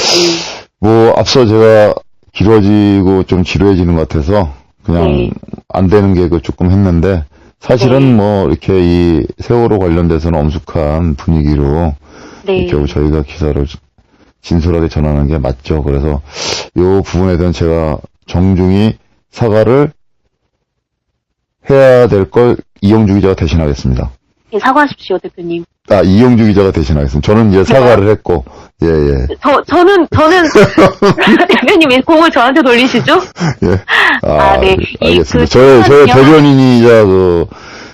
뭐, 앞서 제가 길어지고 좀 지루해지는 것 같아서 그냥 네. 안 되는 게 조금 했는데 사실은 네. 뭐, 이렇게 이 세월호 관련돼서는 엄숙한 분위기로 네. 이렇게 저희가 기사를 진솔하게 전하는 게 맞죠. 그래서 이 부분에 대한 제가 정중히 사과를 해야 될 걸 이용주 기자가 대신하겠습니다. 예, 사과하십시오, 대표님. 아, 이용주 기자가 대신하겠습니다. 저는 이제 사과를 했고, 예, 예. 저는 대표님 왜 공을 저한테 돌리시죠? 예. 네. 알겠습니다. 저의 대변인이자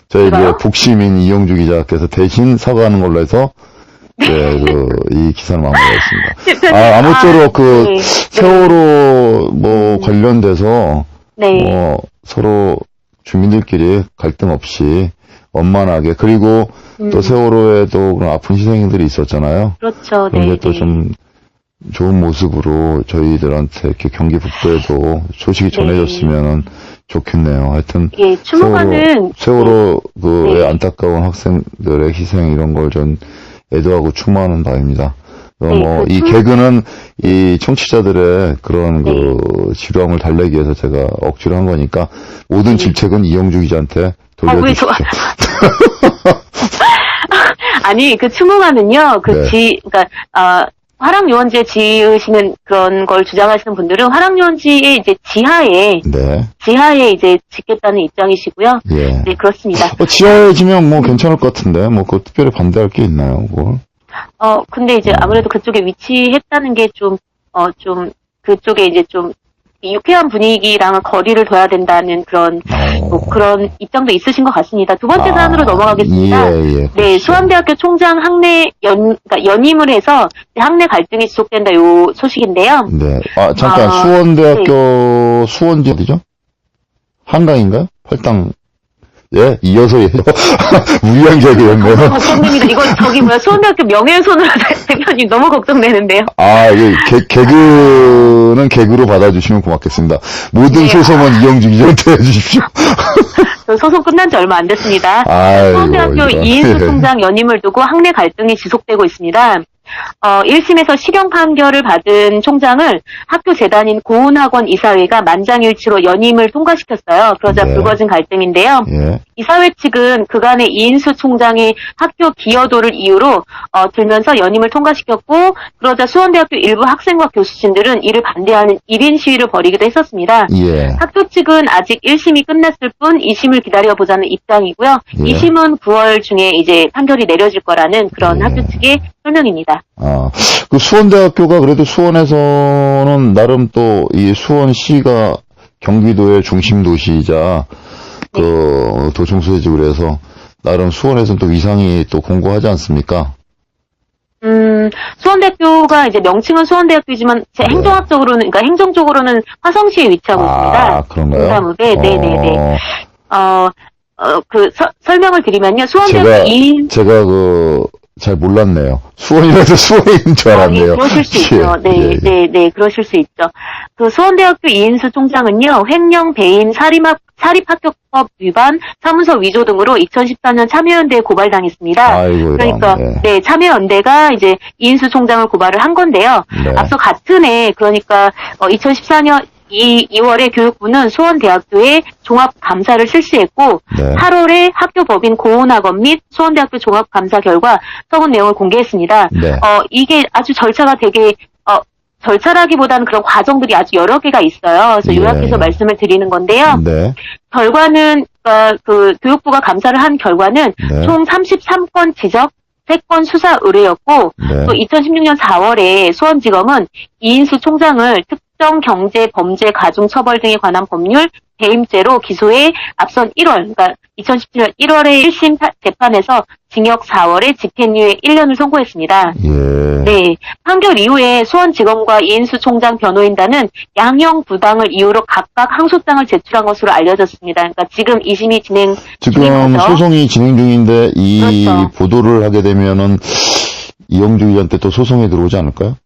저희 이제 제가요? 북시민 이용주 기자께서 대신 사과하는 걸로 해서 네, 이 기사를 마무리하겠습니다. 아무쪼록 네. 세월호 관련돼서 네. 서로 주민들끼리 갈등 없이 원만하게 그리고 또 세월호에도 그런 아픈 희생들이 있었잖아요. 그렇죠. 네. 그런데 또 좀 좋은 모습으로 저희들한테 이렇게 경기 북부에도 소식이 전해졌으면 좋겠네요. 하여튼 예, 추모관은 세월호 안타까운 학생들의 희생 이런 걸 전 애도하고 추모하는 바입니다. 이 개그는 이 청취자들의 그런 지루함을 달래기 위해서 제가 억지로 한 거니까 모든 질책은 이영주 기자한테 돌려주십시오. 아니, 추모관은요, 그러니까, 화랑유원지에 지으시는 그런 걸 주장하시는 분들은 화랑유원지의 이제 지하에 이제 짓겠다는 입장이시고요. 예. 네, 그렇습니다. 지하에 지면 괜찮을 것 같은데, 그거 특별히 반대할 게 있나요, 그걸? 근데 이제 아무래도 그쪽에 위치했다는 게 그쪽에 이제 좀 유쾌한 분위기랑은 거리를 둬야 된다는 그런 입장도 있으신 것 같습니다. 두 번째 사안으로 넘어가겠습니다. 예, 네, 수원대학교 총장 그러니까 연임을 해서 학내 갈등이 지속된다 요 소식인데요. 네. 잠깐 수원대학교 수원지 어디죠? 한강인가요? 팔당. 예, 이어서 우양자기였네요. 걱정됩니다. 이거 수원대학교 명예훼손으로 대표님 너무 걱정되는데요. 이게 개그는 개그로 받아주시면 고맙겠습니다. 모든 소송은 이영주 기자한테 해주십시오. 소송 끝난 지 얼마 안 됐습니다. 수원대학교 이인수 총장 연임을 두고 학내 갈등이 지속되고 있습니다. 1심에서 실형 판결을 받은 총장을 학교 재단인 고운학원 이사회가 만장일치로 연임을 통과시켰어요. 그러자 불거진 갈등인데요. 이사회 측은 그간의 이인수 총장의 학교 기여도를 이유로 들면서 연임을 통과시켰고 그러자 수원대학교 일부 학생과 교수진들은 이를 반대하는 1인 시위를 벌이기도 했었습니다. 학교 측은 아직 1심이 끝났을 뿐 2심을 기다려보자는 입장이고요. 2심은 9월 중에 이제 판결이 내려질 거라는 그런 학교 측의 설명입니다. 그 수원대학교가 그래도 수원에서는 나름 또 이 수원시가 경기도의 중심 도시이자 도청소지구 그래서 나름 수원에서는 또 위상이 또 공고하지 않습니까? 수원대학교가 이제 명칭은 수원대학교이지만 행정학적으로는 그러니까 행정적으로는 화성시에 위치하고 있습니다. 그런가요? 동사무배. 네네네. 설명을 드리면요. 수원대학교 제가 잘 몰랐네요. 수원이라서 수원인 줄 알았네요. 그러실 수 있죠. 네, 그러실 수 있죠. 수원대학교 이인수 총장은요, 횡령, 배임, 사립학교법 위반, 사문서 위조 등으로 2014년 참여연대에 고발당했습니다. 그러니까, 참여연대가 이제 이인수 총장을 고발을 한 건데요. 앞서 같은 해, 그러니까, 2014년 2월에 교육부는 수원대학교에 종합감사를 실시했고 8월에 학교법인 고운학원 및 수원대학교 종합감사 결과 서문 내용을 공개했습니다. 이게 아주 절차가 되게 절차라기보다는 그런 과정들이 아주 여러 개가 있어요. 그래서 요약해서 말씀을 드리는 건데요. 결과는 그러니까 그 교육부가 감사를 한 결과는 네. 총 33건 지적, 3건 수사 의뢰였고 네. 또 2016년 4월에 수원지검은 이인수 총장을 특정 경제 범죄 가중 처벌 등에 관한 법률 배임죄로 기소해 앞선 1월, 그러니까 2017년 1월에 1심 재판에서 징역 4월에 집행유예 1년을 선고했습니다. 예. 네, 판결 이후에 수원지검과 이인수 총장 변호인단은 양형 부당을 이유로 각각 항소장을 제출한 것으로 알려졌습니다. 그러니까 지금 2심이 진행 지금 중인 거죠. 소송이 진행 중인데 이 그렇죠. 보도를 하게 되면은 이영주 기자한테 또 소송에 들어오지 않을까요?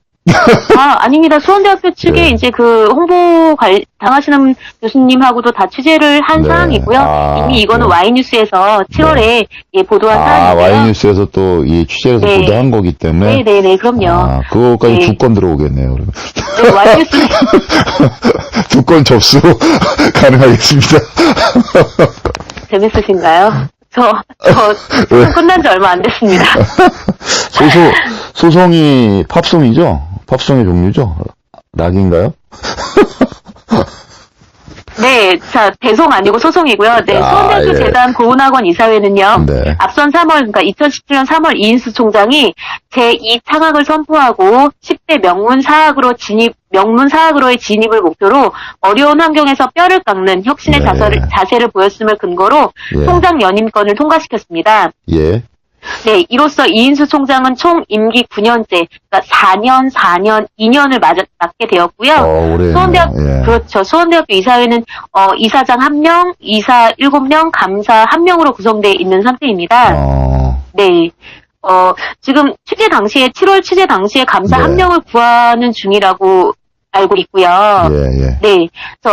아닙니다. 수원대학교 측에 네. 이제 그 홍보 당하시는 교수님하고도 다 취재를 한 네. 사항이고요. 이미 이거는 네. Y뉴스에서 7월에 예, 보도한 사항이고요. Y뉴스에서 또 이 취재해서 네. 보도한 거기 때문에. 네네네, 그럼요. 그거까지 네. 2건 들어오겠네요, 그러면. 네, Y뉴스 2건 접수 가능하겠습니다. 재밌으신가요? 저 왜? 끝난 지 얼마 안 됐습니다. 소송이 팝송이죠? 팝송의 종류죠? 락인가요? 네, 자, 대송 아니고 소송이고요. 네, 수원대학교 예. 재단 고은학원 이사회는요. 네. 앞선 3월, 그러니까 2017년 3월 이인수 총장이 제2창학을 선포하고 10대 명문 사학으로의 진입을 목표로 어려운 환경에서 뼈를 깎는 혁신의 네. 자세를 보였음을 근거로 예. 총장 연임권을 통과시켰습니다. 예. 네, 이로써 이인수 총장은 총 임기 9년째, 그러니까 4년, 2년을 맞게 되었고요. 올해. 그렇죠. 수원대학교 이사회는 이사장 1명, 이사 7명, 감사 1명으로 구성되어 있는 상태입니다. 네. 지금 7월 취재 당시에 감사 네. 1명을 구하는 중이라고 알고 있고요. 예. 네.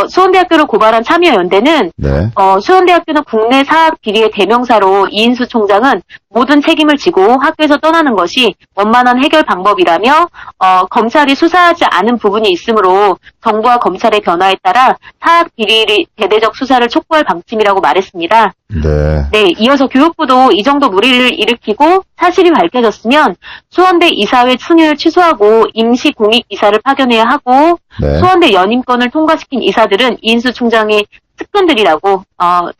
수원대학교를 고발한 참여연대는 네. 수원대학교는 국내 사학 비리의 대명사로 이인수 총장은 모든 책임을 지고 학교에서 떠나는 것이 원만한 해결 방법이라며 검찰이 수사하지 않은 부분이 있으므로 정부와 검찰의 변화에 따라 사학 비리 대대적 수사를 촉구할 방침이라고 말했습니다. 네. 네, 이어서 교육부도 이 정도 무리를 일으키고 사실이 밝혀졌으면 수원대 이사회 승인을 취소하고 임시 공익 이사를 파견해야 하고 네. 수원대 연임권을 통과시킨 이사들은 이인수 총장의 측근들이라고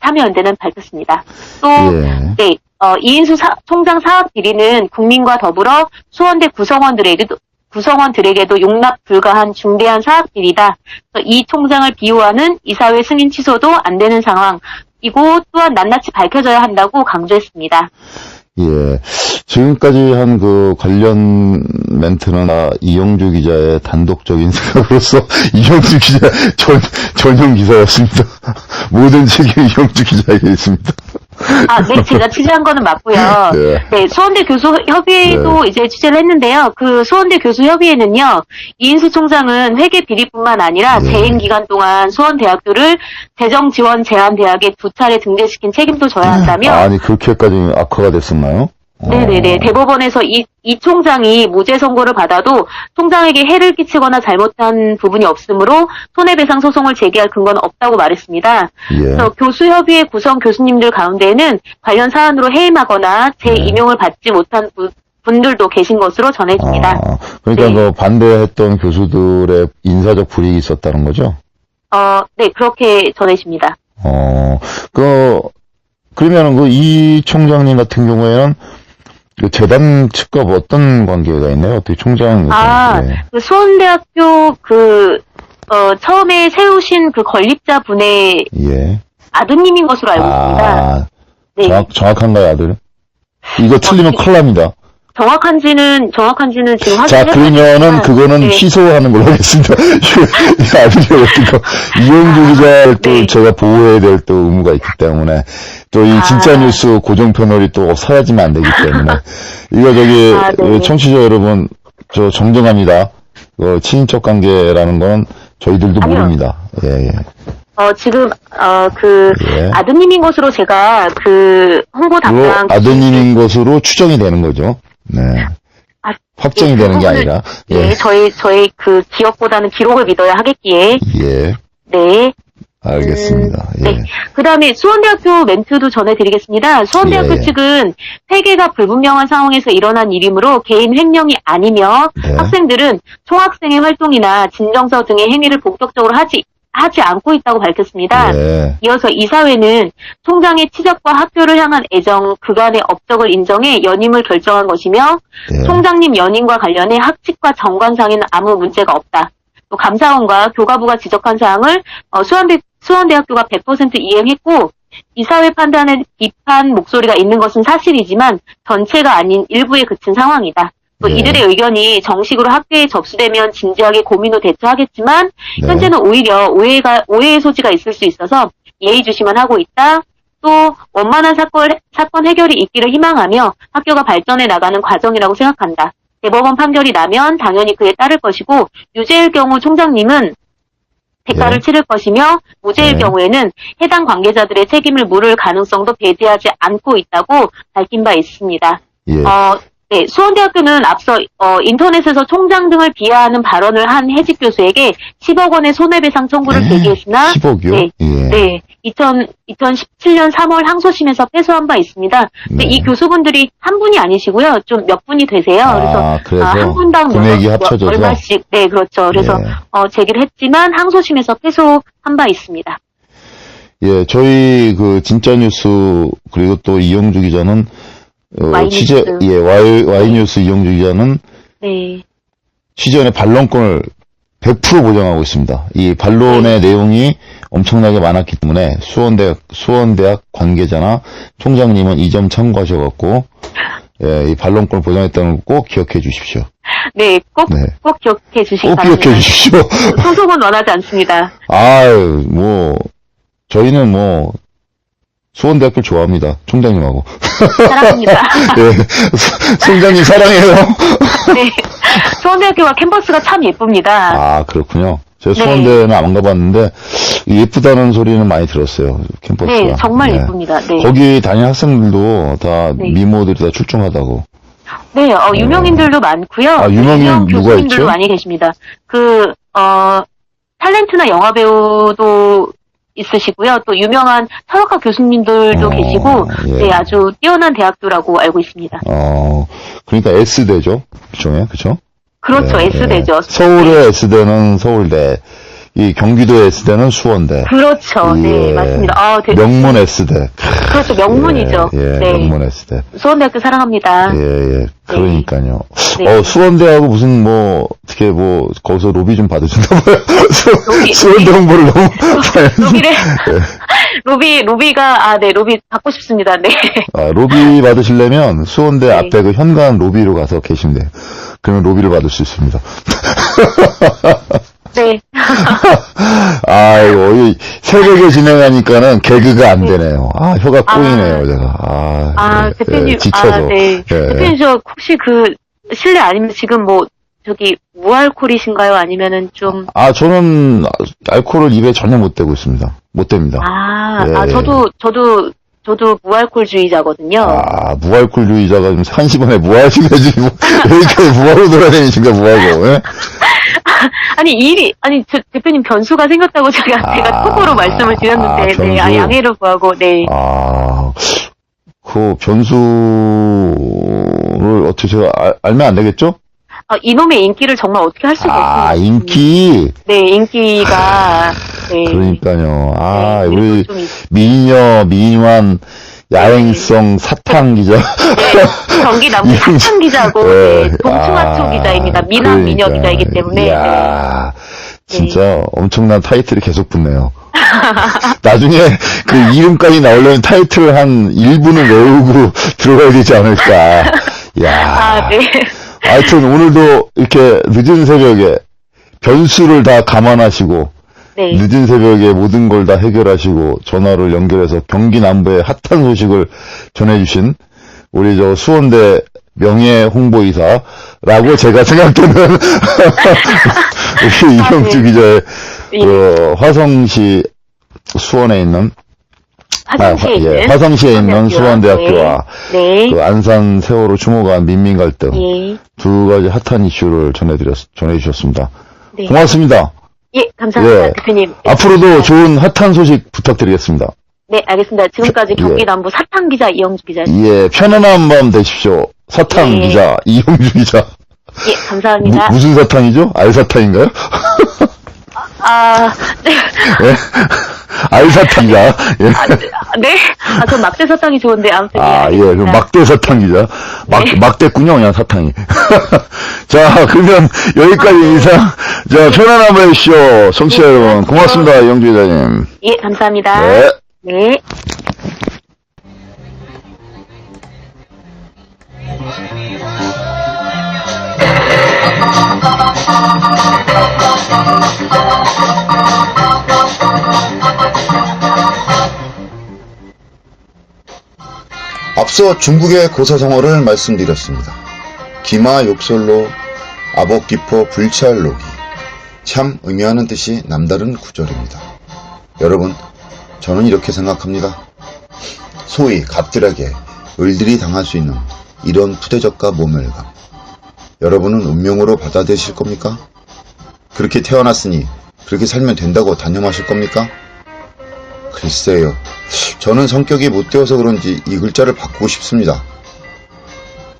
참여연대는 밝혔습니다. 또 예. 네, 이인수 총장 사학 비리는 국민과 더불어 수원대 구성원들에게도 용납 불가한 중대한 사학 비리다. 이 총장을 비호하는 이사회 승인 취소도 안 되는 상황이고 또한 낱낱이 밝혀져야 한다고 강조했습니다. 예. 지금까지 한 그 관련 멘트는 이영주 기자의 단독적인 생각으로서 이영주 기자 전용 기사였습니다. 모든 책임이 이영주 기자에게 있습니다. 네, 제가 취재한 거는 맞고요. 네. 네, 수원대 교수협의회도 이제 취재를 했는데요. 그 수원대 교수협의회는요, 이인수 총장은 회계 비리뿐만 아니라 재임 기간 동안 수원대학교를 재정 지원 제한 대학에 2차례 등재시킨 책임도 져야 한다며. 아니, 그렇게까지 악화가 됐었나요? 네네네. 대법원에서 이 총장이 무죄 선고를 받아도 총장에게 해를 끼치거나 잘못한 부분이 없으므로 손해배상 소송을 제기할 근거는 없다고 말했습니다. 예. 그래서 교수협의회 구성 교수님들 가운데에는 관련 사안으로 해임하거나 재임용을 받지 못한 분들도 계신 것으로 전해집니다. 그러니까 네. 그 반대했던 교수들의 인사적 불이익이 있었다는 거죠? 네, 그렇게 전해집니다. 그러면은 이 총장님 같은 경우에는 그 재단 측과 뭐 어떤 관계가 있나요? 어떻게 총장? 그 수원대학교 처음에 세우신 그 건립자분의 예. 아드님인 것으로 알고 있습니다. 네. 정확한가요, 아들? 이거 틀리면 큰일 납니다. 정확한지는 지금 확인해 자, 그러면은 그거는 취소하는 걸로 하겠습니다. 아들이 어떻게 이영주 기자를 또 제가 보호해야 될 또 의무가 있기 때문에 또 이 진짜 뉴스 고정 패널이 또 사라지면 안 되기 때문에 이거 청취자 여러분 저 정정합니다. 친인척 관계라는 건 저희들도 모릅니다. 예. 지금 아드님인 것으로 제가 홍보 담당 아드님인 것으로 추정이 되는 거죠. 네. 확정이 되는 게 아니라. 예. 저희 그 기억보다는 기록을 믿어야 하겠기에. 예. 네. 알겠습니다. 예. 네. 그 다음에 수원대학교 멘트도 전해드리겠습니다. 수원대학교 측은 회계가 불분명한 상황에서 일어난 일이므로 개인 횡령이 아니며 학생들은 총학생회 활동이나 진정서 등의 행위를 본격적으로 하지 하지 않고 있다고 밝혔습니다. 예. 이어서 이사회는 총장의 치적과 학교를 향한 애정, 그간의 업적을 인정해 연임을 결정한 것이며 예. 총장님 연임과 관련해 학칙과 정관상에는 아무 문제가 없다. 또 감사원과 교가부가 지적한 사항을 수원대학교가 100% 이행했고 이사회 판단에 비판 목소리가 있는 것은 사실이지만 전체가 아닌 일부에 그친 상황이다. 또 네. 이들의 의견이 정식으로 학회에 접수되면 진지하게 고민 후 대처하겠지만 네. 현재는 오히려 오해의 소지가 있을 수 있어서 예의주시만 하고 있다. 또 원만한 사건 해결이 있기를 희망하며 학교가 발전해 나가는 과정이라고 생각한다. 대법원 판결이 나면 당연히 그에 따를 것이고 유죄일 경우 총장님은 대가를 예. 치를 것이며 무죄일 네. 경우에는 해당 관계자들의 책임을 물을 가능성도 배제하지 않고 있다고 밝힌 바 있습니다. 예. 네, 수원대학교는 앞서 인터넷에서 총장 등을 비하하는 발언을 한 해직 교수에게 10억 원의 손해배상 청구를 제기했으나 10억이요? 네, 예. 네, 2017년 3월 항소심에서 패소한 바 있습니다. 근데 네. 이 교수분들이 한 분이 아니시고요. 좀 몇 분이 되세요. 그래서 한 분당 금액이 합쳐져서? 얼마씩, 네, 그렇죠. 그래서 예. 제기를 했지만 항소심에서 패소한 바 있습니다. 예, 저희 그 진짜 뉴스 그리고 또 이영주 기자는 와이뉴스. 와이뉴스 이영주 기자는 네, 취재원의 반론권을 100% 보장하고 있습니다. 이 반론의 내용이 엄청나게 많았기 때문에 수원대학 관계자나 총장님은 이 점 참고하셔갖고 예, 이 반론권을 보장했다는 거 꼭 기억해 주십시오. 네, 꼭 기억해 주시기 꼭 바랍니다. 기억해 주십시오. 소송은 원하지 않습니다. 아유, 저희는 수원대학교 좋아합니다. 총장님하고. 사랑합니다. 예, 총장님 사랑해요. 네, 수원대학교가 캠퍼스가 참 예쁩니다. 아, 그렇군요. 제가 네. 수원대는 안 가봤는데, 예쁘다는 소리는 많이 들었어요. 캠퍼스가. 네, 정말 예쁩니다. 네. 거기 다니는 학생들도 다 네. 미모들이 다 출중하다고. 네, 유명인들도 많고요. 아, 유명인 유명 누가 교수님들도 있죠? 많이 계십니다. 탤런트나 영화배우도 있으시고요. 또 유명한 철학과 교수님들도 계시고, 예. 네, 아주 뛰어난 대학교라고 알고 있습니다. 그러니까 S대죠. 일종의, 그쵸? 그렇죠, 예, S대죠. 예. 서울의 S대는 서울대, 이 경기도의 S대는 수원대. 그렇죠, 네, 예. 맞습니다. 명문 S대. 그렇죠, 명문이죠. 예, 네. 명문 S대. 수원대학교 사랑합니다. 예, 그러니까요. 네. 수원대하고 무슨 어떻게 거기서 로비 좀 받으신가 봐요. 로비. 수원대 홍보를 너무. 로비가, 네, 로비 받고 싶습니다. 네. 로비 받으시려면 수원대 네. 앞에 그 현관 로비로 가서 계시면 돼요. 그러면 로비를 받을 수 있습니다. 네. 이 새벽에 진행하니까는 개그가 안 되네요. 혀가 꼬이네요, 제가. 네. 대표님, 예, 지쳐서. 네. 예. 대표님, 혹시 실례 아니면 지금 무알콜이신가요? 아니면은 좀. 저는 알코올을 입에 전혀 못 대고 있습니다. 못 댑니다. 예. 저도 무알콜주의자거든요. 무알콜주의자가 좀 한시간에 무알시가지 왜 이렇게 무알로 돌아다니신가, 무알고, 예? 대표님 변수가 생겼다고 제가 톡으로 말씀을 드렸는데, 변수. 네, 양해를 구하고, 네. 그 변수를 어떻게 제가 알면 안 되겠죠? 이놈의 인기를 정말 어떻게 할 수가 없습니다. 인기? 네, 인기가, 네. 그러니까요. 네, 우리 좀 미인환, 야행성 사탕 기자. 네, 경기 남부 사탕 기자고, 네, 동충하초 기자입니다. 미남 미녀 기자이기 때문에. 이야, 진짜 엄청난 타이틀이 계속 붙네요. 나중에 그 이름까지 나오려면 타이틀 한 1분을 외우고 들어가야 되지 않을까. 이야. 네. 하여튼 오늘도 이렇게 늦은 새벽에 변수를 다 감안하시고, 네. 늦은 새벽에 모든 걸 다 해결하시고 전화를 연결해서 경기 남부의 핫한 소식을 전해주신 우리 수원대 명예 홍보이사라고 제가 생각되는 우리 이경주 기자의 화성시 수원에 있는 화성시에 있는 수원대학교와 네. 그 안산 세월호 추모가 민민 갈등 예. 두 가지 핫한 이슈를 전해주셨습니다. 네. 고맙습니다. 예, 감사합니다, 예. 대표님. 앞으로도 좋은 핫한 소식 부탁드리겠습니다. 네, 알겠습니다. 지금까지 경기 남부 사탕 기자 이영주 기자였습니다. 예, 편안한 밤 되십시오. 사탕 예. 기자 이용주 기자. 예, 감사합니다. 무슨 사탕이죠? 알사탕인가요? 네. 예? 알사탕 기자. 예. 네. 전 막대 사탕이 좋은데, 아무튼. 예, 그럼 막대 사탕 기자. 막대군요, 그냥 사탕이. 자, 그러면 여기까지 인사. 자, 편안한 밤 되시오. 청취자 여러분. 고맙습니다, 영주 기자님. 예, 감사합니다. 네. 네. 앞서 중국의 고사성어를 말씀드렸습니다. 기마 욕설로 아복기포 불찰록이 참 의미하는 뜻이 남다른 구절입니다. 여러분, 저는 이렇게 생각합니다. 소위 갑들에게 을들이 당할 수 있는 이런 푸대접과 모멸감, 여러분은 운명으로 받아들이실 겁니까? 그렇게 태어났으니 그렇게 살면 된다고 단념하실 겁니까? 글쎄요. 저는 성격이 못되어서 그런지 이 글자를 바꾸고 싶습니다.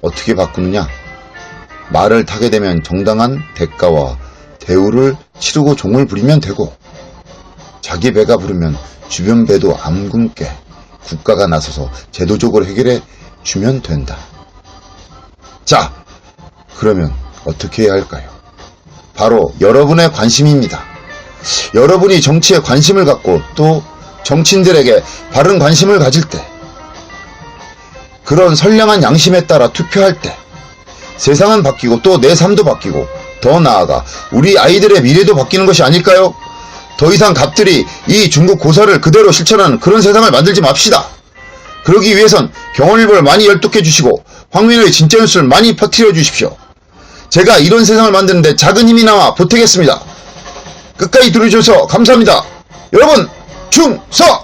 어떻게 바꾸느냐? 말을 타게 되면 정당한 대가와 대우를 치르고 종을 부리면 되고, 자기 배가 부르면 주변 배도 안 굶게 국가가 나서서 제도적으로 해결해 주면 된다. 자, 그러면 어떻게 해야 할까요? 바로 여러분의 관심입니다. 여러분이 정치에 관심을 갖고 또 정치인들에게 바른 관심을 가질 때, 그런 선량한 양심에 따라 투표할 때 세상은 바뀌고 또 내 삶도 바뀌고 더 나아가 우리 아이들의 미래도 바뀌는 것이 아닐까요? 더 이상 갑들이 이 중국 고사를 그대로 실천하는 그런 세상을 만들지 맙시다. 그러기 위해선 경원일보를 많이 열독해 주시고 황민호의 진짜 뉴스를 많이 퍼뜨려 주십시오. 제가 이런 세상을 만드는데 작은 힘이나마 보태겠습니다. 끝까지 들어주셔서 감사합니다. 여러분, 충성!